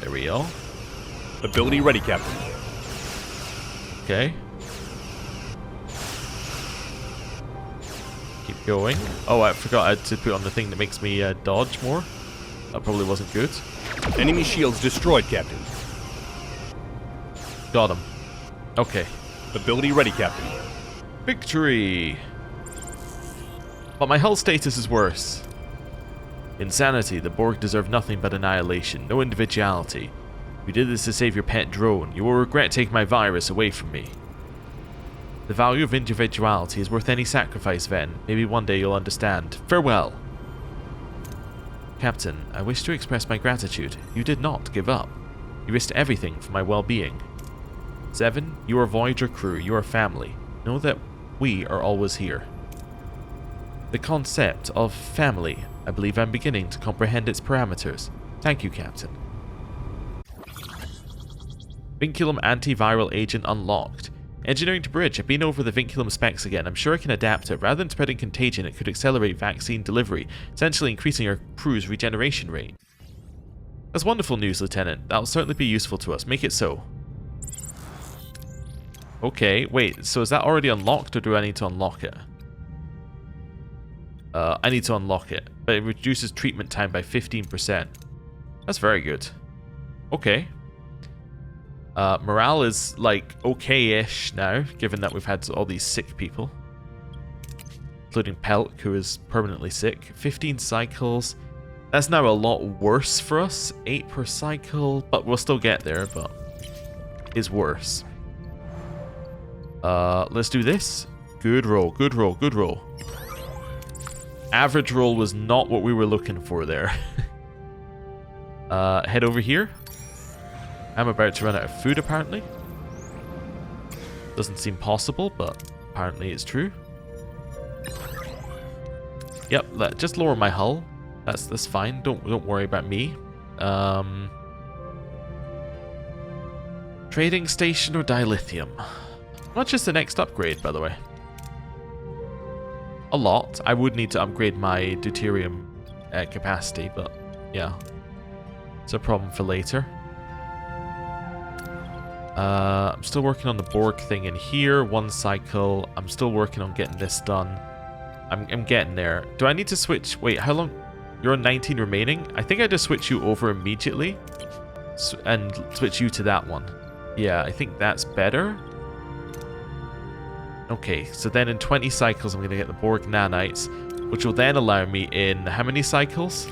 There we go. Ability ready, Captain. Okay. Keep going. Oh, I forgot to put on the thing that makes me dodge more. That probably wasn't good. Enemy shields destroyed, Captain. Got him. Okay. Ability ready, Captain. Victory! But my hull status is worse. Insanity. The Borg deserve nothing but annihilation. No individuality. You did this to save your pet drone. You will regret taking my virus away from me. The value of individuality is worth any sacrifice, Ven. Maybe one day you'll understand. Farewell! Captain, I wish to express my gratitude. You did not give up. You risked everything for my well-being. 7, you are Voyager crew. You are family. Know that we are always here. The concept of family, I believe I'm beginning to comprehend its parameters. Thank you, Captain. Vinculum antiviral agent unlocked. Engineering to bridge. I've been over the Vinculum specs again. I'm sure I can adapt it. Rather than spreading contagion, it could accelerate vaccine delivery, essentially increasing our crew's regeneration rate. That's wonderful news, Lieutenant. That'll certainly be useful to us. Make it so. Okay, wait, so is that already unlocked, or do I need to unlock it? I need to unlock it, but it reduces treatment time by 15%. That's very good. Okay. Morale is, like, okay-ish now, given that we've had all these sick people. Including Pelk, who is permanently sick. 15 cycles. That's now a lot worse for us. 8 per cycle, but we'll still get there, but it's worse. Let's do this. Good roll, good roll, good roll. Average roll was not what we were looking for there. Head over here. I'm about to run out of food, apparently. Doesn't seem possible, but apparently it's true. Yep, just lower my hull. That's fine. Don't worry about me. Trading station or dilithium? Not just the next upgrade, by the way. A lot. I would need to upgrade my deuterium capacity, but yeah, it's a problem for later. I'm still working on the Borg thing in here. 1 cycle. I'm still working on getting this done. I'm getting there. Do I need to switch? Wait, how long? You're on 19 remaining? I think I just switch you over immediately and switch you to that one. Yeah, I think that's better. Okay, so then in 20 cycles, I'm going to get the Borg nanites, which will then allow me in how many cycles?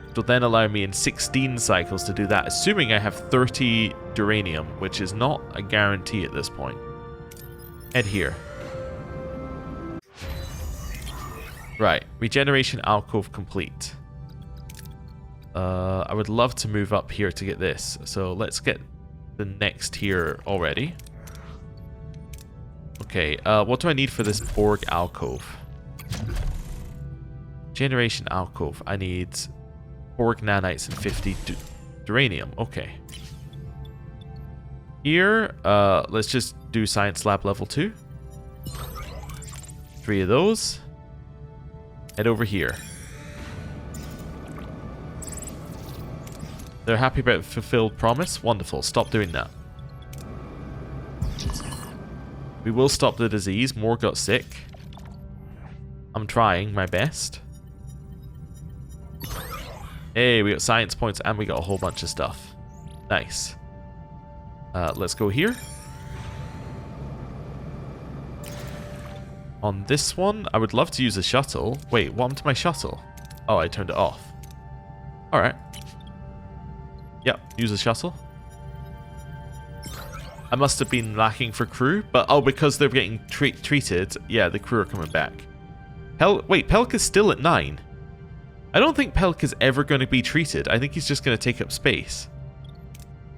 It will then allow me in 16 cycles to do that, assuming I have 30 duranium, which is not a guarantee at this point. Head here. Right, regeneration alcove complete. I would love to move up here to get this, so let's get the next here already. Okay, what do I need for this Borg alcove? Generation alcove. I need Borg nanites and 50 duranium. Okay. Here, let's just do science lab level 2. 3 of those. Head over here. They're happy about fulfilled promise? Wonderful. Stop doing that. We will stop the disease. More got sick. I'm trying my best. Hey, we got science points and we got a whole bunch of stuff. Nice. Let's go here. On this one, I would love to use a shuttle. Wait, what happened to my shuttle? Oh, I turned it off. Alright. Yep, use a shuttle. I must have been lacking for crew, but oh, because they're getting treated, yeah, the crew are coming back. Wait, Pelk is still at 9. I don't think Pelk is ever going to be treated. I think he's just going to take up space.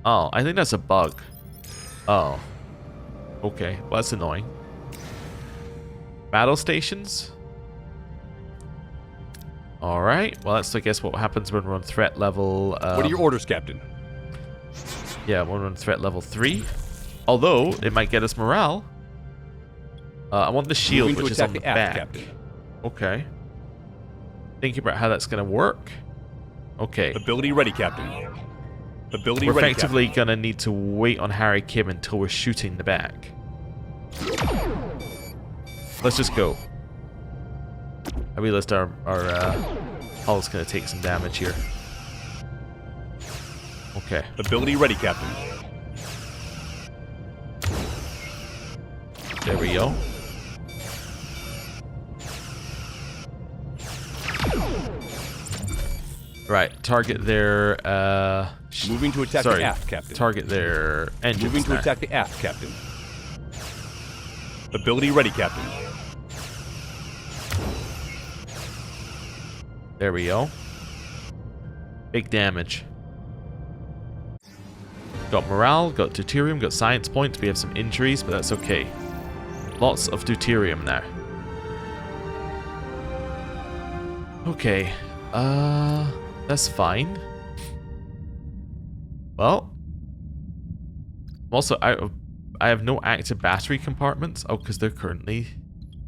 Oh, I think that's a bug. Oh. Okay, well, that's annoying. Battle stations? Alright, well, that's, I guess, what happens when we're on threat level... what are your orders, Captain? Yeah, when we're on threat level 3. Although, it might get us morale. I want the shield, which is on the back. Captain. Okay. Thinking about how that's going to work. Okay. Ability ready, Captain. Ability we're ready, effectively going to need to wait on Harry Kim until we're shooting the back. Let's just go. I realized our hull's going to take some damage here. Okay. Ability ready, Captain. There we go. Right, target their moving to attack the aft, Captain. Target their engines. Moving to attack the aft, Captain. Ability ready, Captain. There we go. Big damage. Got morale, got deuterium, got science points. We have some injuries, but that's okay. Lots of deuterium now. Okay. That's fine. Well. Also, I have no active battery compartments. Oh, because they're currently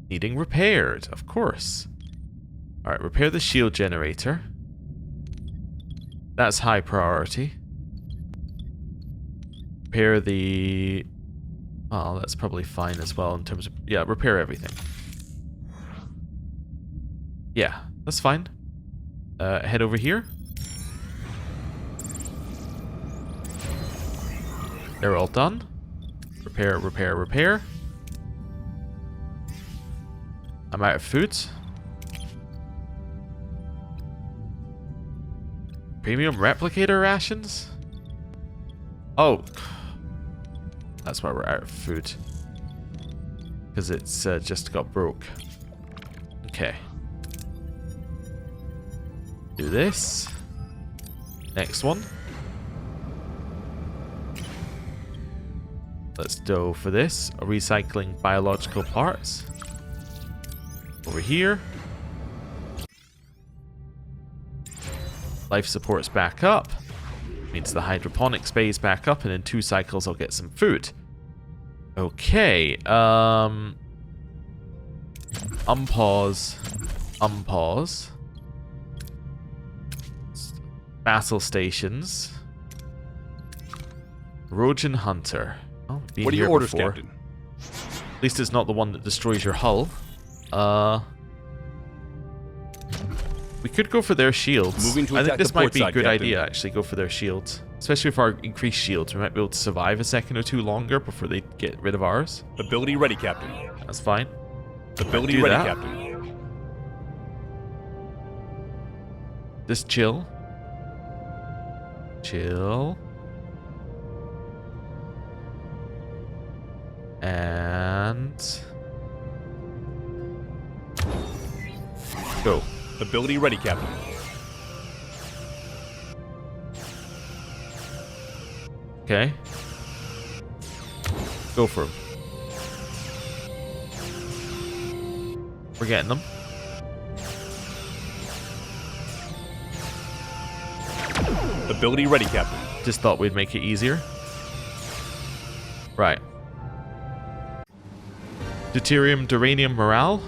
needing repaired. Of course. Alright, repair the shield generator. That's high priority. Repair the... Oh, that's probably fine as well in terms of... Yeah, repair everything. Yeah, that's fine. Head over here. They're all done. Repair, repair, repair. I'm out of food. Premium replicator rations? Oh. That's why we're out of food. Because it's just got broke. Okay. Do this. Next one. Let's go for this. Recycling biological parts. Over here. Life support's back up. Means the hydroponics bay is back up, and in 2 cycles I'll get some food. Okay. Unpause. Unpause. Battle stations. Rojan Hunter. Oh, what are your orders, Captain? At least it's not the one that destroys your hull. We could go for their shields. Moving to I attack think this the might port be a side, good Captain. idea, actually, go for their shields. Especially with our increased shields. We might be able to survive a second or two longer before they get rid of ours. Ability ready, Captain. That's fine. Ability Do ready, that. Captain. Just chill. Chill. And... go. Ability ready, Captain. Okay. Go for him. We're getting them. Ability ready, Captain. Just thought we'd make it easier. Right. Deuterium, Duranium, morale.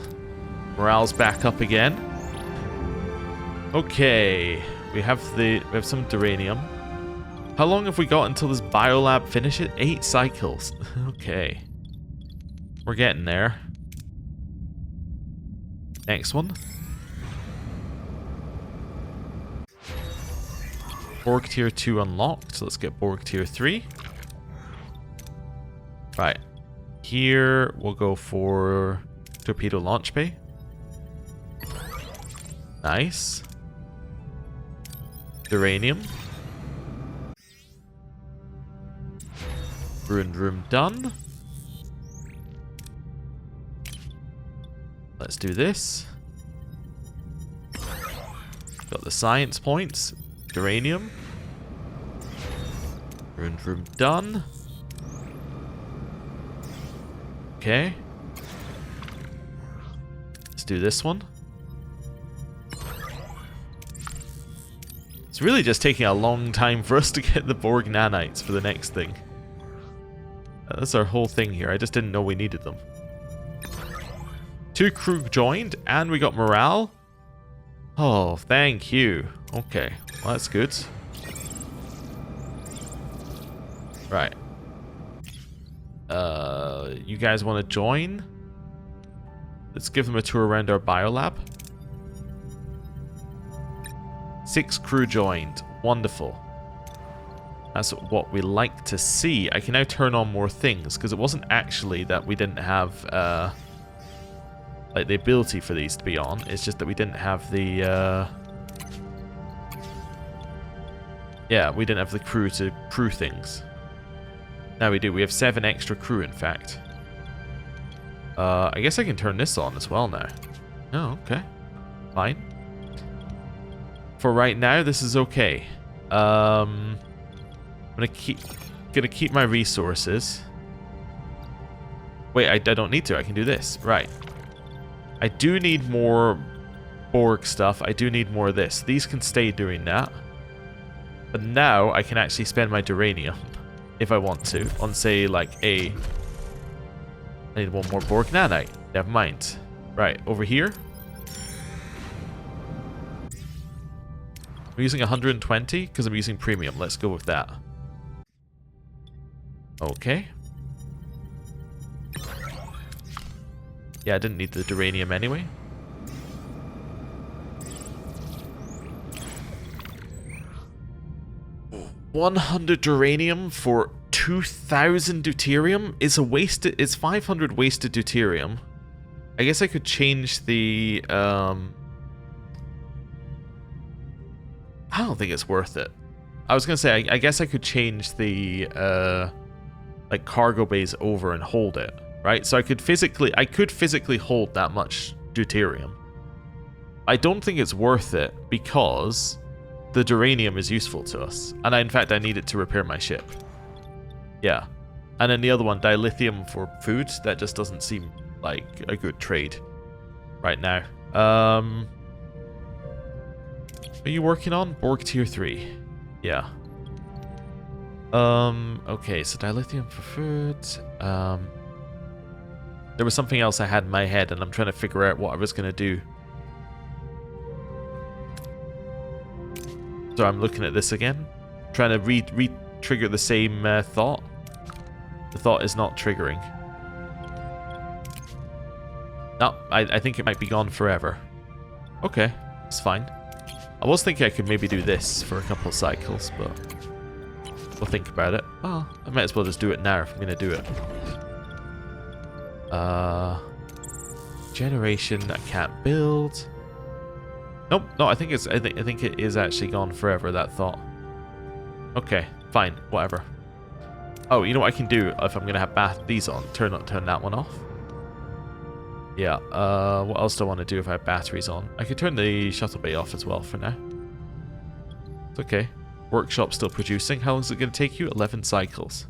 Morale's back up again. Okay. We have some Duranium. How long have we got until this biolab finishes? 8 cycles. Okay. We're getting there. Next one. Borg tier 2 unlocked. So let's get Borg tier 3. Right. Here we'll go for torpedo launch bay. Nice. Uranium. Ruined room done. Let's do this. Got the science points. Uranium. Ruined room done. Okay. Let's do this one. It's really just taking a long time for us to get the Borg nanites for the next thing. That's our whole thing here. I just didn't know we needed them. 2 crew joined, and we got morale. Oh, thank you. Okay, well, that's good. Right. You guys want to join? Let's give them a tour around our biolab. 6 crew joined. Wonderful. That's what we like to see. I can now turn on more things, because it wasn't actually that we didn't have like the ability for these to be on. It's just that we didn't have the yeah, we didn't have the crew to crew things. Now we do. We have 7 extra crew, in fact. I guess I can turn this on as well now. Oh, okay. Fine. For right now, this is okay. I'm gonna keep my resources. Wait, I don't need to. I can do this. Right. I do need more Borg stuff. I do need more of this. These can stay doing that. But now I can actually spend my Duranium, if I want to, on, say, like a... I need one more Borg nanite. Never mind. Right, over here. I'm using 120 because I'm using premium. Let's go with that. Okay. Yeah, I didn't need the Duranium anyway. $100 Duranium for 2,000 deuterium is a wasted. It's 500 wasted deuterium. I guess I could change the. I don't think it's worth it. I was gonna say I guess I could change the like cargo bays over and hold it, right? So I could physically hold that much deuterium. I don't think it's worth it because the duranium is useful to us, and in fact I need it to repair my ship. Yeah, and then the other one, dilithium for food, that just doesn't seem like a good trade right now. Are you working on Borg tier 3? Yeah. Okay, so dilithium for food. There was something else I had in my head, and I'm trying to figure out what I was gonna do. So I'm looking at this again, trying to re-trigger the same thought. The thought is not triggering. No, I think it might be gone forever. Okay, it's fine. I was thinking I could maybe do this for a couple of cycles, but we'll think about it. Well, I might as well just do it now if I'm going to do it. Generation I can't build. Nope, no, I think it is actually gone forever, that thought. Okay, fine, whatever. Oh, you know what I can do if I'm going to have these on? Turn that one off. Yeah, what else do I want to do if I have batteries on? I could turn the shuttle bay off as well for now. It's okay. Workshop's still producing. How long is it going to take you? 11 cycles.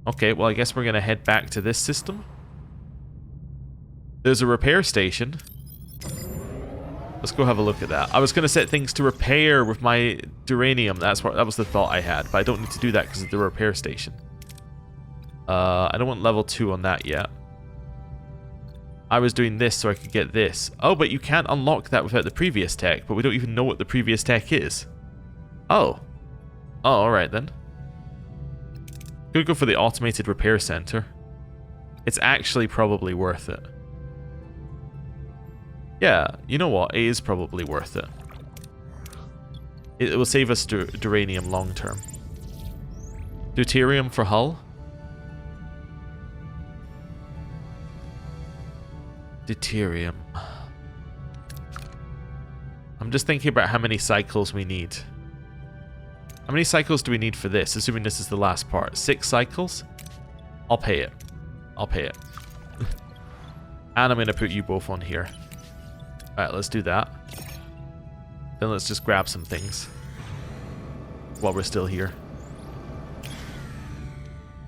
Okay, well I guess we're going to head back to this system. There's a repair station. Let's go have a look at that. I was going to set things to repair with my duranium. That was the thought I had, but I don't need to do that because of the repair station. I don't want level 2 on that yet. I was doing this so I could get this. Oh, but you can't unlock that without the previous tech, but we don't even know what the previous tech is. Oh. Oh, alright then. Could go for the automated repair center. It's actually probably worth it. Yeah, you know what? It is probably worth it. It will save us duranium long term. Deuterium for hull. Deuterium. I'm just thinking about how many cycles we need. How many cycles do we need for this? Assuming this is the last part. 6 cycles? I'll pay it. I'll pay it. And I'm going to put you both on here. Alright, let's do that. Then let's just grab some things while we're still here.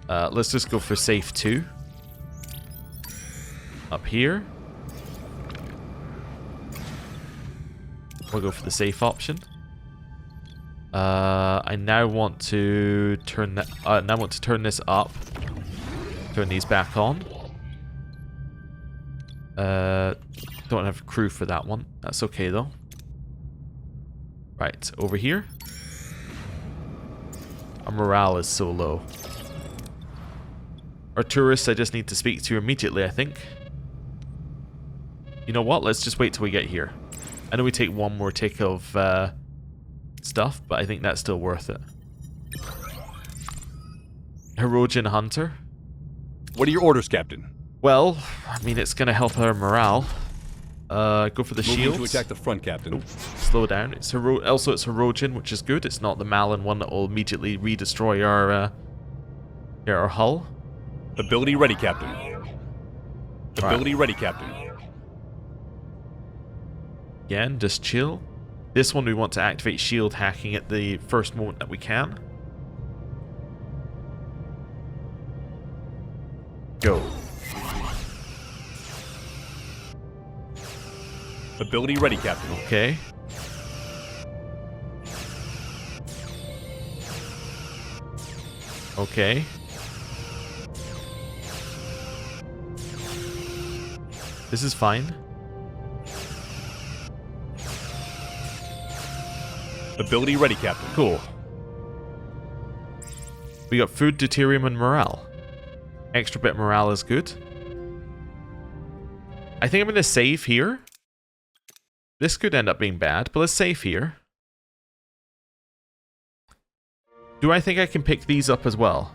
Let's just go for safe 2. Up here. We'll go for the safe option. I now want to turn that. Now want to turn this up. Turn these back on. Don't have crew for that one. That's okay though. Right, over here. Our morale is so low. Our tourists I just need to speak to immediately, I think. You know what? Let's just wait till we get here. I know we take one more tick of stuff, but I think that's still worth it. Herogen Hunter. What are your orders, Captain? Well, I mean, it's going to help our morale. Go for the shields. To attack the front, Captain. Nope. Slow down. It's also it's Herogen, which is good. It's not the Malon one that will immediately redestroy our hull. Ability ready, Captain. Ability ready, Captain. Again, just chill. This one we want to activate shield hacking at the first moment that we can. Go. Ability ready, Captain. Okay. Okay. This is fine. Ability ready, Captain. Cool. We got food, deuterium, and morale. Extra bit morale is good. I think I'm going to save here. This could end up being bad, but let's save here. Do I think I can pick these up as well?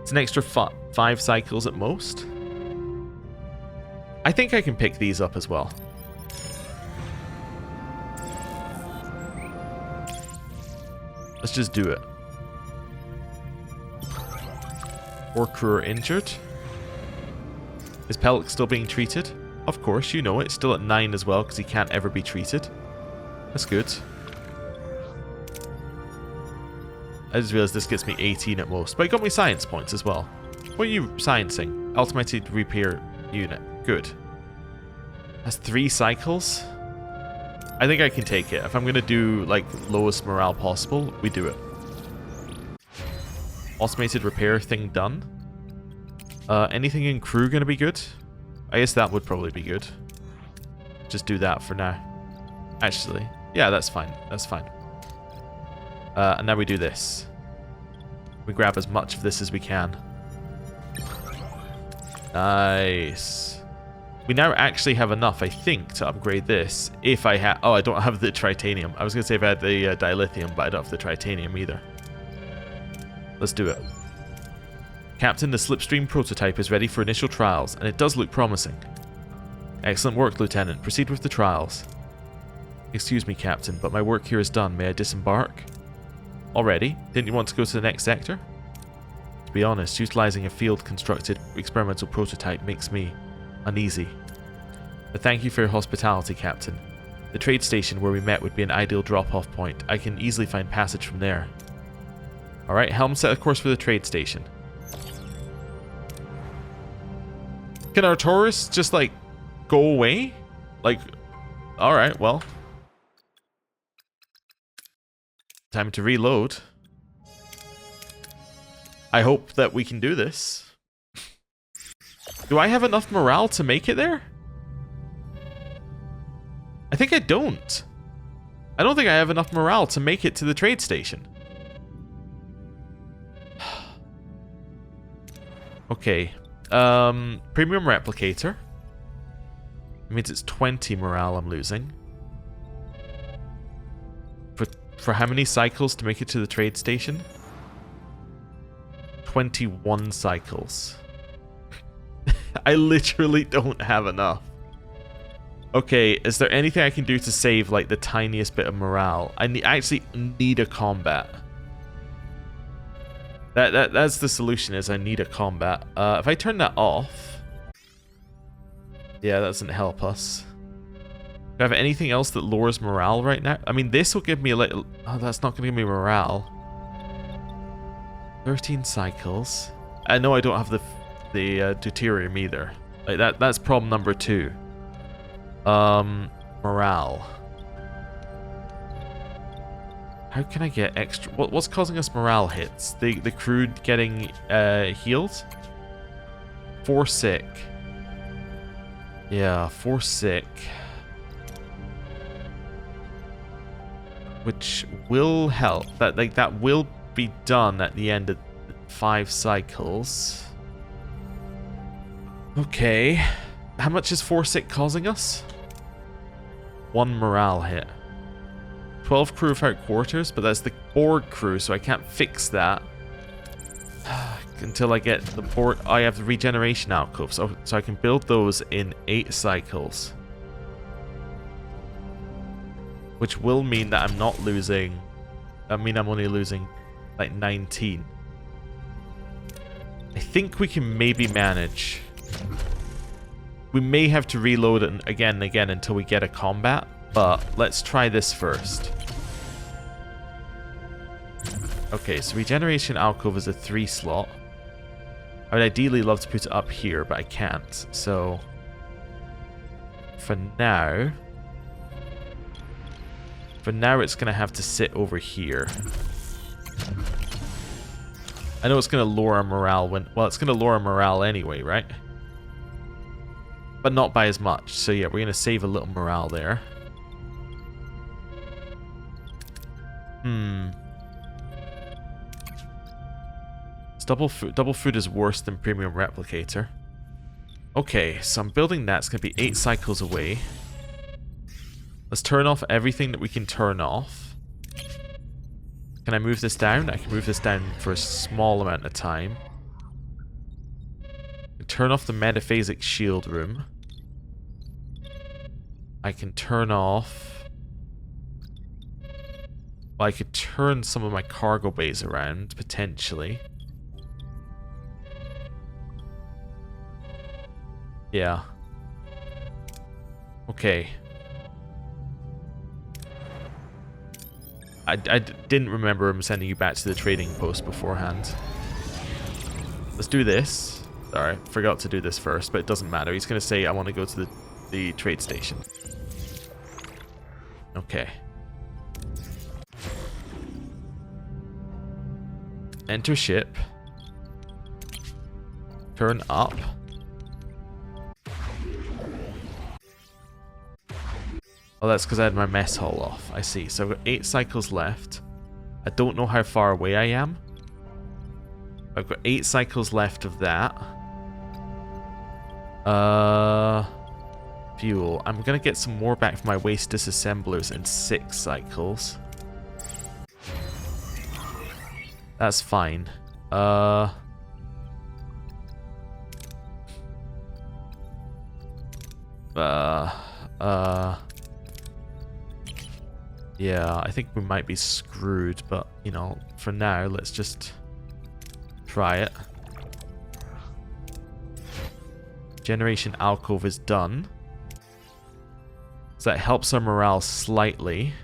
It's an extra 5 cycles at most. I think I can pick these up as well. Let's just do it. 4 crew are injured. Is Pelix still being treated? Of course, you know it. Still at 9 as well, because he can't ever be treated. That's good. I just realized this gets me 18 at most. But it got me science points as well. What are you sciencing? Automated repair unit. Good. That's 3 cycles. I think I can take it. If I'm going to do, like, lowest morale possible, we do it. Automated repair thing done. Anything in crew going to be good? I guess that would probably be good. Just do that for now. Actually, yeah, that's fine. That's fine. And now we do this. We grab as much of this as we can. Nice. We now actually have enough, I think, to upgrade this. If I have... Oh, I don't have the tritanium. I was going to say if I had the dilithium, but I don't have the tritanium either. Let's do it. Captain, the Slipstream prototype is ready for initial trials, and it does look promising. Excellent work, Lieutenant. Proceed with the trials. Excuse me, Captain, but my work here is done. May I disembark? Already? Didn't you want to go to the next sector? To be honest, utilizing a field-constructed experimental prototype makes me uneasy. But thank you for your hospitality, Captain. The trade station where we met would be an ideal drop-off point. I can easily find passage from there. Alright, helm set a course for the trade station. Can our tourists just, like, go away? Like, alright, well. Time to reload. I hope that we can do this. Do I have enough morale to make it there? I think I don't. I don't think I have enough morale to make it to the trade station. Okay. Premium replicator. It means it's 20 morale I'm losing. For how many cycles to make it to the trade station? 21 cycles. I literally don't have enough. Okay, is there anything I can do to save, like, the tiniest bit of morale? I actually need a combat. That's the solution, is I need a combat. If I turn that off... Yeah, that doesn't help us. Do I have anything else that lowers morale right now? I mean, this will give me a little... Oh, that's not going to give me morale. 13 cycles. I know I don't have the deuterium either. Like that's problem number 2. Morale. How can I get extra... What's causing us morale hits? The crew getting healed? 4 sick. Yeah, 4 sick. Which will help. That will be done at the end of 5 cycles. Okay. How much is 4 sick causing us? 1 morale hit. 12 crew without quarters, but that's the Borg crew, so I can't fix that until I get the Borg. I have the regeneration alcove, so I can build those in 8 cycles. Which will mean that I'm not losing... I mean, I'm only losing, like, 19. I think we can maybe manage. We may have to reload it again and again until we get a combat, but let's try this first. Okay, so regeneration alcove is a 3 slot. I would ideally love to put it up here, but I can't. So, for now it's going to have to sit over here. I know it's going to lower our morale when... Well, it's going to lower our morale anyway, right? But not by as much. So yeah, we're going to save a little morale there. Double food is worse than premium replicator. Okay, so I'm building that. It's going to be 8 cycles away. Let's turn off everything that we can turn off. Can I move this down? I can move this down for a small amount of time. Turn off the metaphasic shield room. I can turn off... Well, I could turn some of my cargo bays around, potentially. Yeah. Okay. I didn't remember him sending you back to the trading post beforehand. Let's do this. Sorry, forgot to do this first, but it doesn't matter. He's going to say, I want to go to the trade station. Okay. Enter ship. Turn up. Oh, that's because I had my mess hall off. I see. So I've got 8 cycles left. I don't know how far away I am. I've got 8 cycles left of that. Fuel. I'm going to get some more back from my waste disassemblers in 6 cycles. That's fine. Yeah, I think we might be screwed, but, you know, for now, let's just try it. Generation alcove is done. So that helps our morale slightly.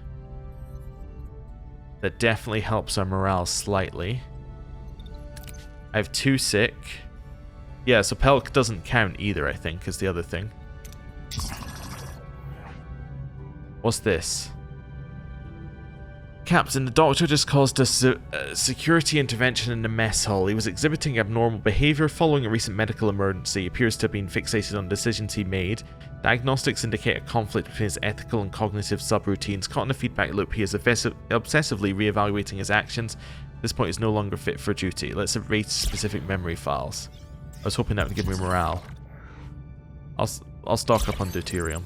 That definitely helps our morale slightly. I have 2 sick. Yeah, so Pelk doesn't count either, I think, is the other thing. What's this? Captain, the doctor just caused a security intervention in the mess hall. He was exhibiting abnormal behavior following a recent medical emergency. He appears to have been fixated on decisions he made. Diagnostics indicate a conflict between his ethical and cognitive subroutines. Caught in a feedback loop, he is obsessively re-evaluating his actions. At this point, he's no longer fit for duty. Let's erase specific memory files. I was hoping that would give me morale. I'll stock up on deuterium.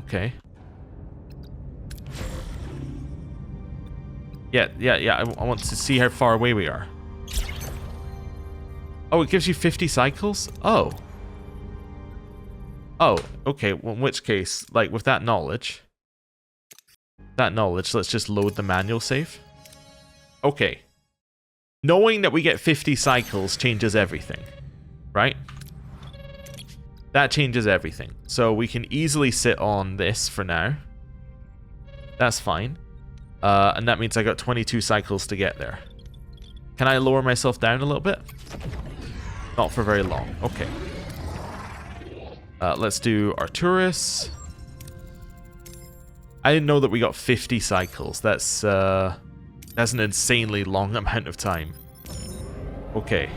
Okay. Yeah, I want to see how far away we are. Oh, it gives you 50 cycles? Oh. Oh, okay. Well, in which case, like, with that knowledge, let's just load the manual save. Okay. Knowing that we get 50 cycles changes everything, right? That changes everything. So we can easily sit on this for now. That's fine. And that means I got 22 cycles to get there. Can I lower myself down a little bit? Not for very long. Okay. Let's do Arturus. I didn't know that we got 50 cycles. That's an insanely long amount of time. Okay.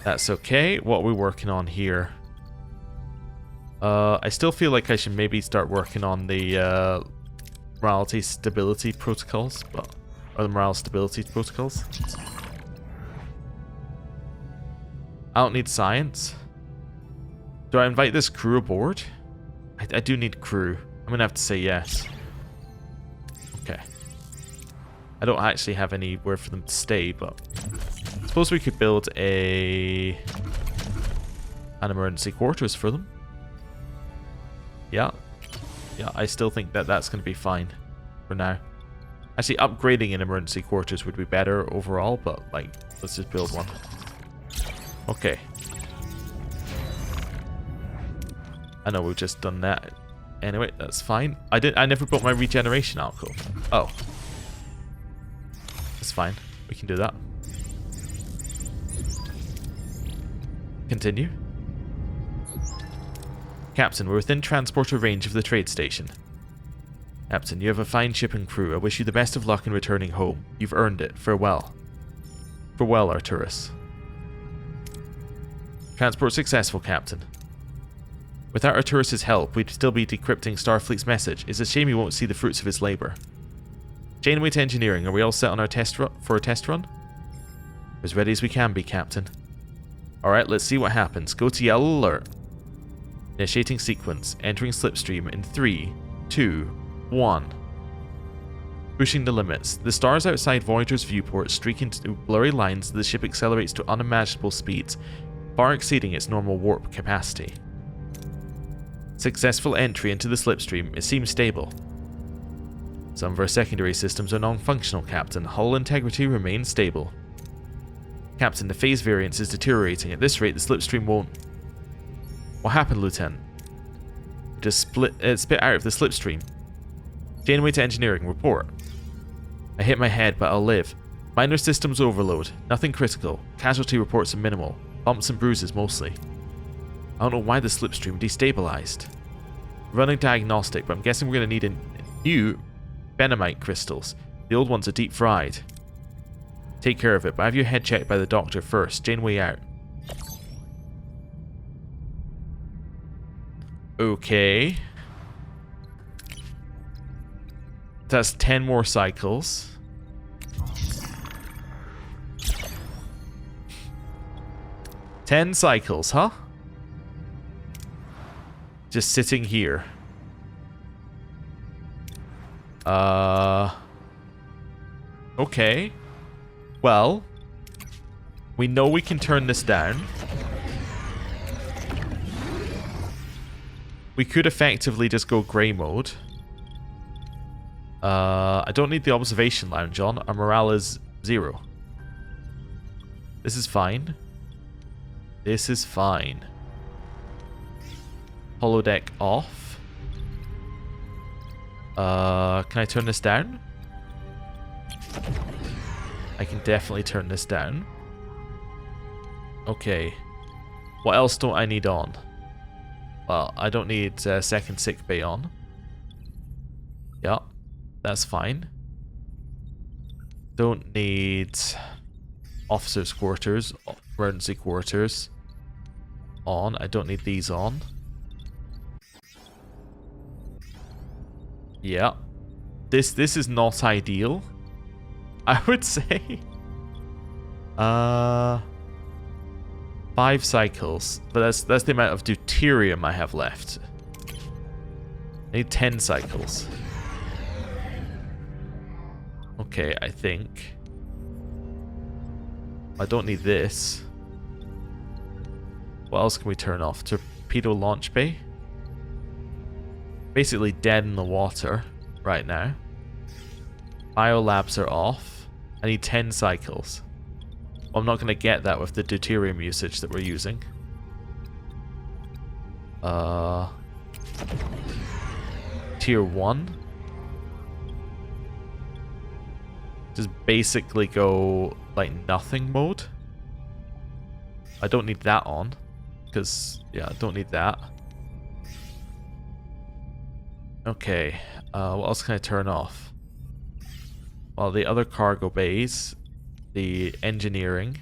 That's okay. What are we working on here? I still feel like I should maybe start working on the morality stability protocols, or the morale stability protocols. I don't need science. Do I invite this crew aboard? I do need crew. I'm gonna have to say yes. Okay. I don't actually have anywhere for them to stay, but I suppose we could build an emergency quarters for them. Yeah. Yeah, I still think that that's going to be fine for now. Actually, upgrading an emergency quarters would be better overall, but, like, let's just build one. Okay. I know we've just done that. Anyway, that's fine. I never built my regeneration alcove. Oh. That's fine. We can do that. Continue. Captain, we're within transporter range of the trade station. Captain, you have a fine ship and crew. I wish you the best of luck in returning home. You've earned it. Farewell. Farewell, Arturus. Transport successful, Captain. Without Arturus' help, we'd still be decrypting Starfleet's message. It's a shame you won't see the fruits of his labor. Janeway to engineering. Are we all set on our for a test run? As ready as we can be, Captain. Alright, let's see what happens. Go to yellow alert. Initiating sequence. Entering Slipstream in 3, 2, 1. Pushing the limits. The stars outside Voyager's viewport streak into blurry lines as the ship accelerates to unimaginable speeds, far exceeding its normal warp capacity. Successful entry into the Slipstream. It seems stable. Some of our secondary systems are non-functional, Captain. Hull integrity remains stable. Captain, the phase variance is deteriorating. At this rate, the Slipstream won't... What happened, Lieutenant? Just spit out of the Slipstream. Janeway to engineering. Report. I hit my head, but I'll live. Minor systems overload. Nothing critical. Casualty reports are minimal. Bumps and bruises mostly. I don't know why the Slipstream destabilized. Running diagnostic, but I'm guessing we're going to need a new Benamite crystals. The old ones are deep fried. Take care of it, but have your head checked by the doctor first. Janeway out. Okay. That's 10 more cycles. Ten cycles, huh? Just sitting here. Okay. Well, we know we can turn this down. We could effectively just go grey mode. I don't need the observation lounge on. Our morale is 0. This is fine. This is fine. Holodeck off. Can I turn this down? I can definitely turn this down. Okay. What else don't I need on? Well, I don't need second sick bay on. Yeah, that's fine. Don't need officers' quarters, emergency quarters on. I don't need these on. Yeah. This is not ideal, I would say. 5 cycles, but that's the amount of deuterium I have left. I need 10 cycles. Okay, I think. I don't need this. What else can we turn off? Torpedo launch bay? Basically dead in the water right now. Biolabs are off. I need 10 cycles. I'm not going to get that with the deuterium usage that we're using. Tier 1. Just basically go like nothing mode. I don't need that on. Because, yeah, I don't need that. Okay. What else can I turn off? Well, the other cargo bays. The engineering.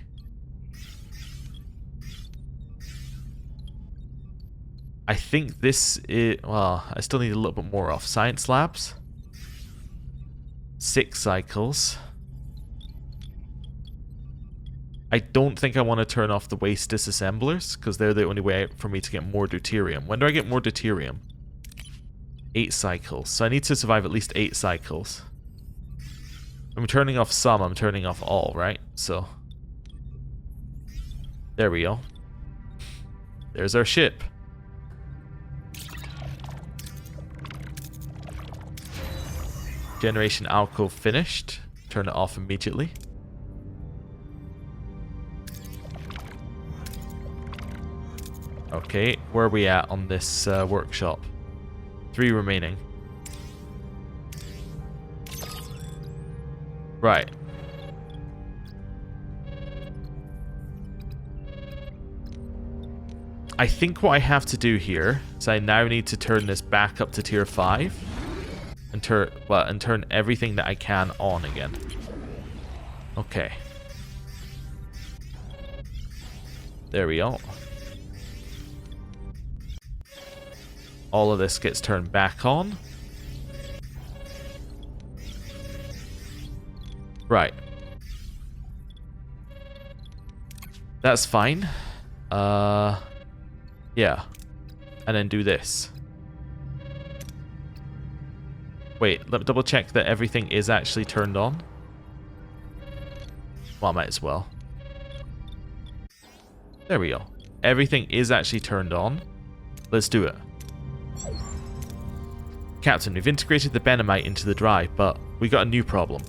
I think this is... Well, I still need a little bit more off. Science labs. 6 cycles. I don't think I want to turn off the waste disassemblers, because they're the only way for me to get more deuterium. When do I get more deuterium? 8 cycles. So I need to survive at least 8 cycles. I'm turning off some, I'm turning off all, right? So, there we go. There's our ship. Generation alcove finished. Turn it off immediately. Okay, where are we at on this workshop? 3 remaining. Right. I think what I have to do here is I now need to turn this back up to tier 5 and turn everything that I can on again. Okay. There we go. All of this gets turned back on. Right. That's fine. Yeah. and then do this. Wait, let me double check that everything is actually turned on. Well, I might as well. There we go. Everything is actually turned on. Let's do it. Captain, we've integrated the Benamite into the drive, but we got a new problem.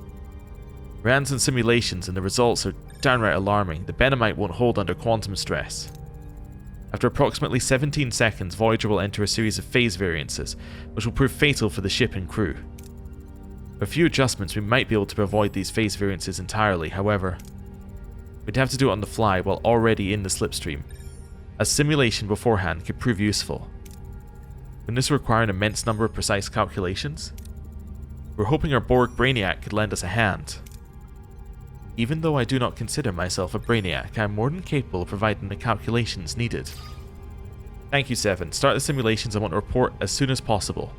We ran some simulations and the results are downright alarming. The Benamite won't hold under quantum stress. After approximately 17 seconds, Voyager will enter a series of phase variances, which will prove fatal for the ship and crew. With a few adjustments, we might be able to avoid these phase variances entirely. However, we'd have to do it on the fly while already in the Slipstream. A simulation beforehand could prove useful. Wouldn't this require an immense number of precise calculations? We're hoping our Borg Brainiac could lend us a hand. Even though I do not consider myself a Brainiac, I am more than capable of providing the calculations needed. Thank you, Seven. Start the simulations. I want to report as soon as possible.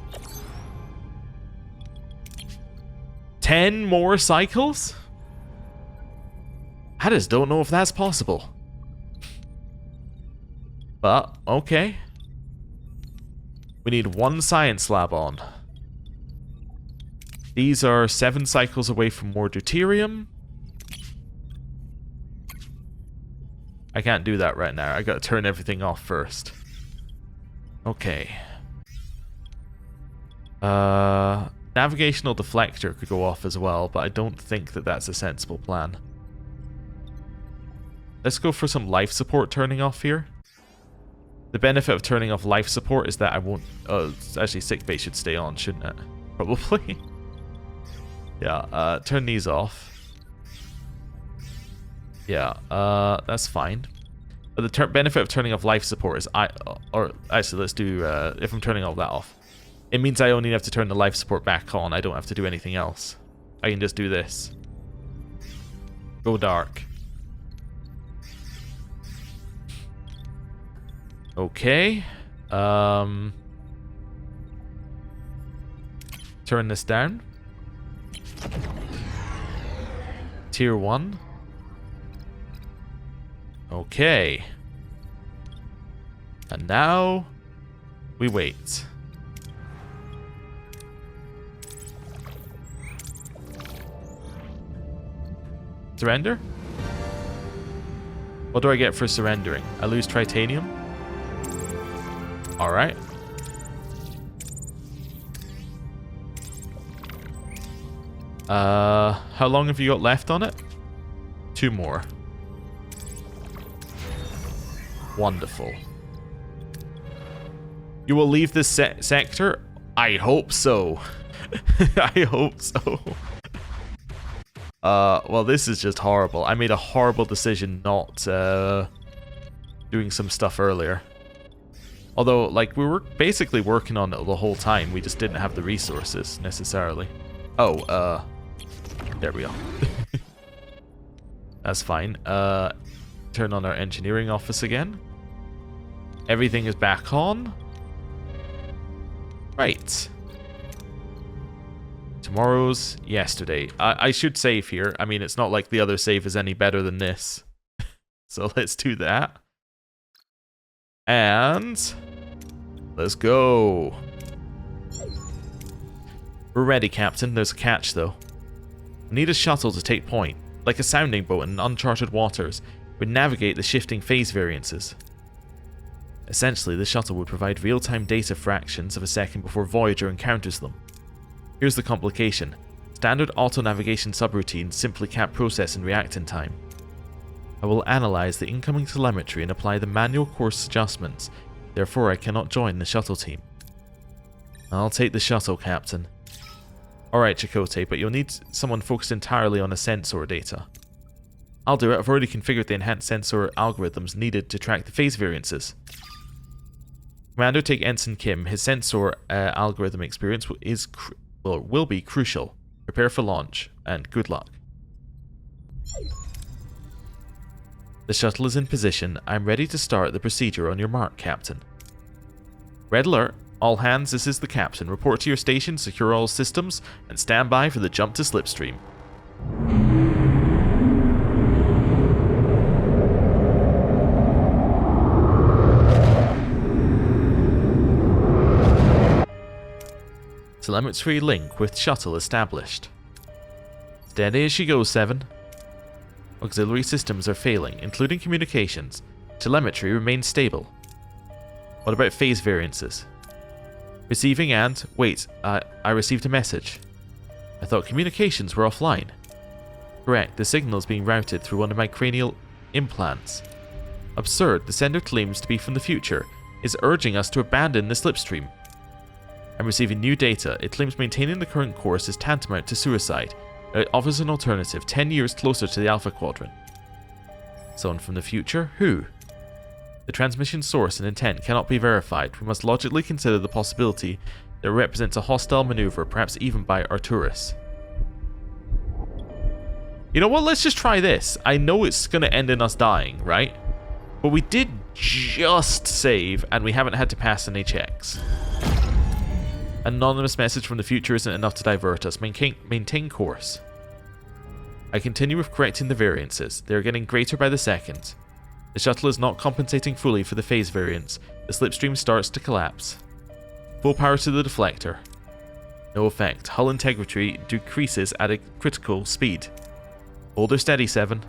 10 more cycles? I just don't know if that's possible. But, okay. We need 1 science lab on. These are 7 cycles away from more deuterium. I can't do that right now. I gotta turn everything off first. Okay. Navigational deflector could go off as well, but I don't think that that's a sensible plan. Let's go for some life support turning off here. The benefit of turning off life support is that I won't... actually, sickbay should stay on, shouldn't it? Probably. Yeah, turn these off. Yeah, that's fine. But the benefit of turning off life support is actually, let's do, if I'm turning all that off. It means I only have to turn the life support back on. I don't have to do anything else. I can just do this. Go dark. Okay. Turn this down. Tier 1. Okay. And now we wait. Surrender? What do I get for surrendering? I lose titanium? Alright. How long have you got left on it? 2 more. Wonderful. You will leave this sector? I hope so. I hope so. Well, this is just horrible. I made a horrible decision not doing some stuff earlier. Although, like, we were basically working on it the whole time. We just didn't have the resources, necessarily. Oh, there we go. That's fine. Turn on our engineering office again. Everything is back on. Right. Tomorrow's yesterday. I should save here. I mean, it's not like the other save is any better than this. So let's do that. And let's go. We're ready, Captain. There's a catch, though. We need a shuttle to take point. Like a sounding boat in uncharted waters, would navigate the shifting phase variances. Essentially, the shuttle would provide real-time data fractions of a second before Voyager encounters them. Here's the complication. Standard auto-navigation subroutines simply can't process and react in time. I will analyze the incoming telemetry and apply the manual course adjustments, therefore I cannot join the shuttle team. I'll take the shuttle, Captain. Alright, Chakotay, but you'll need someone focused entirely on the sensor data. I'll do it. I've already configured the enhanced sensor algorithms needed to track the phase variances. Commander, take Ensign Kim. His sensor algorithm experience will be crucial. Prepare for launch, and good luck. The shuttle is in position. I'm ready to start the procedure on your mark, Captain. Red alert. All hands, this is the Captain. Report to your station, secure all systems, and stand by for the jump to Slipstream. Telemetry link with shuttle established. Steady as she goes, 7. Auxiliary systems are failing, including communications. Telemetry remains stable. What about phase variances? Receiving and... Wait, I received a message. I thought communications were offline. Correct, the signal is being routed through one of my cranial implants. Absurd, the sender claims to be from the future, is urging us to abandon the Slipstream. I'm receiving new data. It claims maintaining the current course is tantamount to suicide. It offers an alternative 10 years closer to the Alpha Quadrant. Someone from the future? Who? The transmission source and intent cannot be verified. We must logically consider the possibility that it represents a hostile maneuver, perhaps even by Arcturus. You know what? Let's just try this. I know it's going to end in us dying, right? But we did just save, and we haven't had to pass any checks. Anonymous message from the future isn't enough to divert us. Maintain course. I continue with correcting the variances. They are getting greater by the second. The shuttle is not compensating fully for the phase variance. The Slipstream starts to collapse. Full power to the deflector. No effect. Hull integrity decreases at a critical speed. Hold her steady, 7.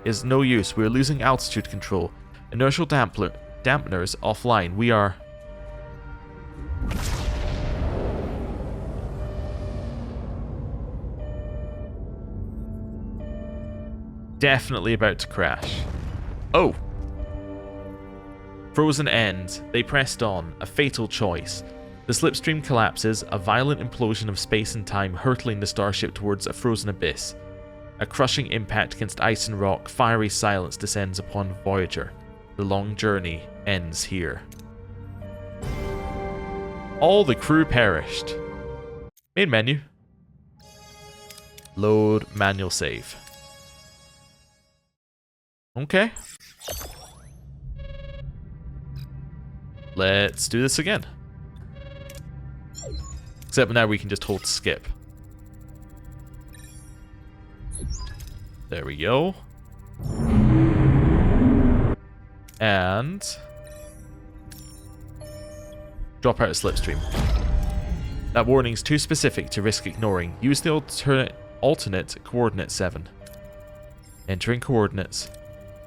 Is no use. We are losing altitude control. Inertial dampeners offline. We are... definitely about to crash. Oh! Frozen end. They pressed on. A fatal choice. The Slipstream collapses, a violent implosion of space and time hurtling the starship towards a frozen abyss. A crushing impact against ice and rock, fiery silence descends upon Voyager. The long journey ends here. All the crew perished. Main menu. Load manual save. Okay. Let's do this again. Except now we can just hold skip. There we go. And... drop out of Slipstream. That warning's too specific to risk ignoring. Use the alternate coordinate 7. Entering coordinates.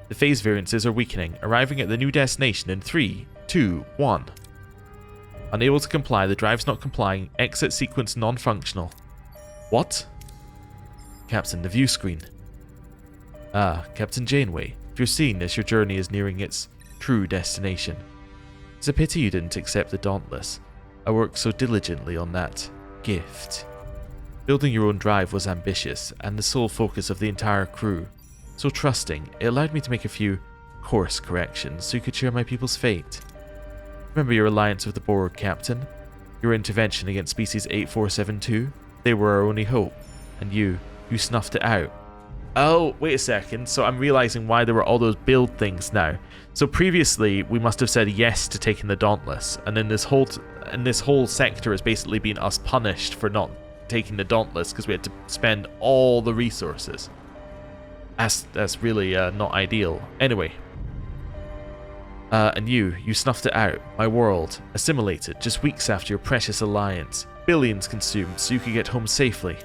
The phase variances are weakening, arriving at the new destination in 3, 2, 1. Unable to comply, the drive's not complying. Exit sequence non-functional. What? Captain, the view screen. Ah, Captain Janeway. If you're seeing this, your journey is nearing its true destination. It's a pity you didn't accept the Dauntless. I worked so diligently on that gift. Building your own drive was ambitious, and the sole focus of the entire crew. So trusting, it allowed me to make a few course corrections so you could share my people's fate. Remember your alliance with the Borg, Captain? Your intervention against Species 8472? They were our only hope. And you snuffed it out. Oh, wait a second. So I'm realizing why there were all those build things now. So previously, we must have said yes to taking the Dauntless. And then this whole sector has basically been us punished for not taking the Dauntless because we had to spend all the resources. That's really not ideal. Anyway. And you snuffed it out. My world, assimilated just weeks after your precious alliance. Billions consumed so you could get home safely.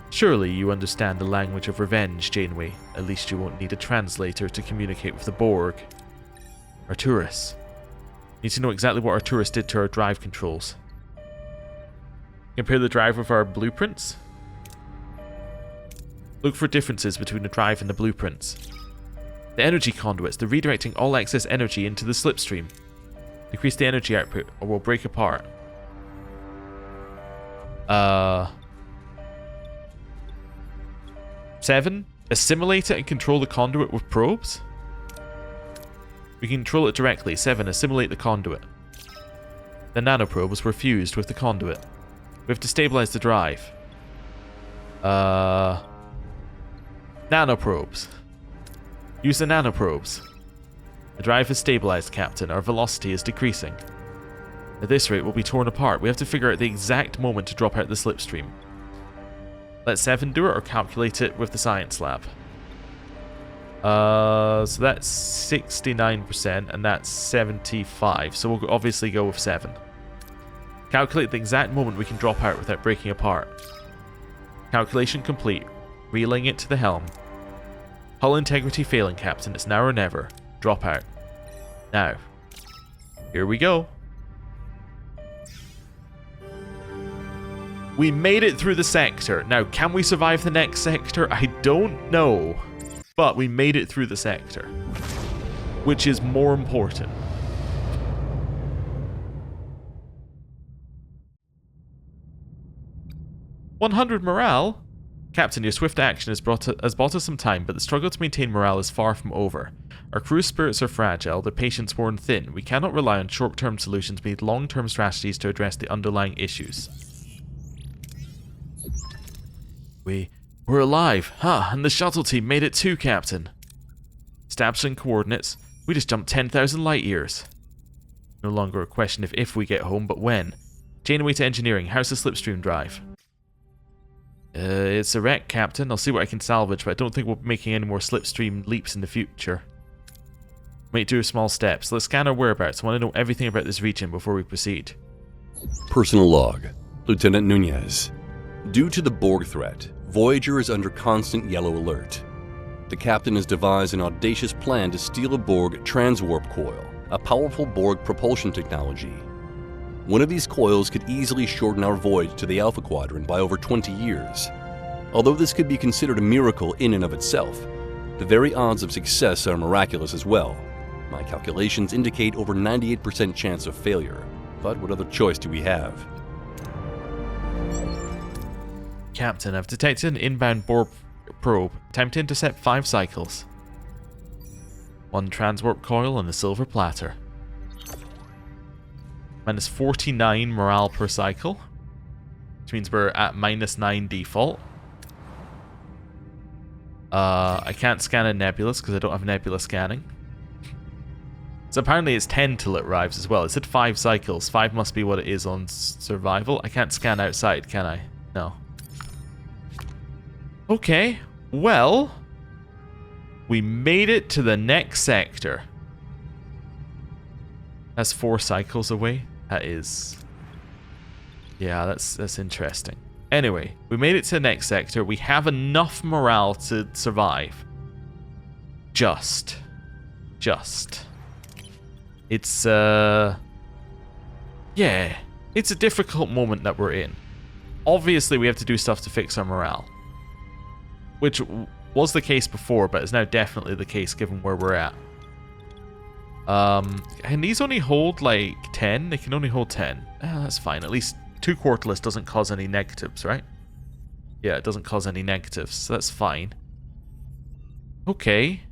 Surely you understand the language of revenge, Janeway. At least you won't need a translator to communicate with the Borg. Arcturus. Need to know exactly what Arcturus did to our drive controls. Compare the drive with our blueprints. Look for differences between the drive and the blueprints. The energy conduits, they're redirecting all excess energy into the Slipstream. Decrease the energy output or we'll break apart. 7. Assimilate it and control the conduit with probes. We can control it directly. 7. Assimilate the conduit. The nanoprobes were fused with the conduit. We have to stabilize the drive. Nanoprobes. Use the nanoprobes. The drive is stabilized, Captain. Our velocity is decreasing. At this rate, we'll be torn apart. We have to figure out the exact moment to drop out the Slipstream. Let 7 do it or calculate it with the science lab. So that's 69% and that's 75. So we'll obviously go with 7. Calculate the exact moment we can drop out without breaking apart. Calculation complete. Reeling it to the helm. Hull integrity failing, Captain. It's now or never. Drop out. Now. Here we go. We made it through the sector. Now, can we survive the next sector? I don't know. But we made it through the sector. Which is more important. "100 morale? Captain, your swift action has bought us some time, but the struggle to maintain morale is far from over. Our crew's spirits are fragile, their patience worn thin. We cannot rely on short-term solutions, we need long-term strategies to address the underlying issues." We're alive, and the shuttle team made it too, Captain. Establishing coordinates. We just jumped 10,000 light years. No longer a question of if we get home, but when. Janeway to engineering, how's the Slipstream drive? It's a wreck, Captain. I'll see what I can salvage, but I don't think we'll be making any more Slipstream leaps in the future. Might do small steps. Let's scan our whereabouts. I want to know everything about this region before we proceed. Personal log. Lieutenant Nunez. Due to the Borg threat, Voyager is under constant yellow alert. The captain has devised an audacious plan to steal a Borg transwarp coil, a powerful Borg propulsion technology. One of these coils could easily shorten our voyage to the Alpha Quadrant by over 20 years. Although this could be considered a miracle in and of itself, the very odds of success are miraculous as well. My calculations indicate over 98% chance of failure, but what other choice do we have? Captain, I've detected an inbound Borg probe. Time to intercept 5 cycles. 1 transwarp coil and a silver platter. Minus 49 morale per cycle, which means we're at -9 default. I can't scan a nebulous because I don't have nebula scanning. So apparently it's 10 till it arrives as well. It said 5 cycles. 5 must be what it is on survival. I can't scan outside, can I? No. Okay, well, we made it to the next sector. That's 4 cycles away. That is... yeah, that's interesting. Anyway, we made it to the next sector. We have enough morale to survive. Just. It's, yeah, it's a difficult moment that we're in. Obviously, we have to do stuff to fix our morale. Which was the case before, but is now definitely the case given where we're at. And these only hold like 10? They can only hold 10. That's fine. At least 2 quarterless doesn't cause any negatives, right? Yeah, it doesn't cause any negatives, so that's fine. Okay.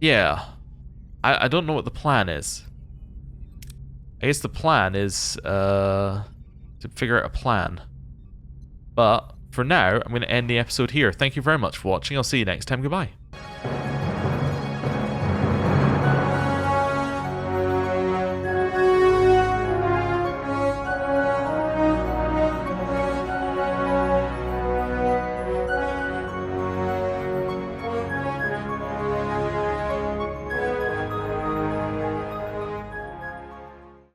Yeah. I don't know what the plan is. I guess the plan is to figure out a plan. But for now, I'm going to end the episode here. Thank you very much for watching. I'll see you next time. Goodbye.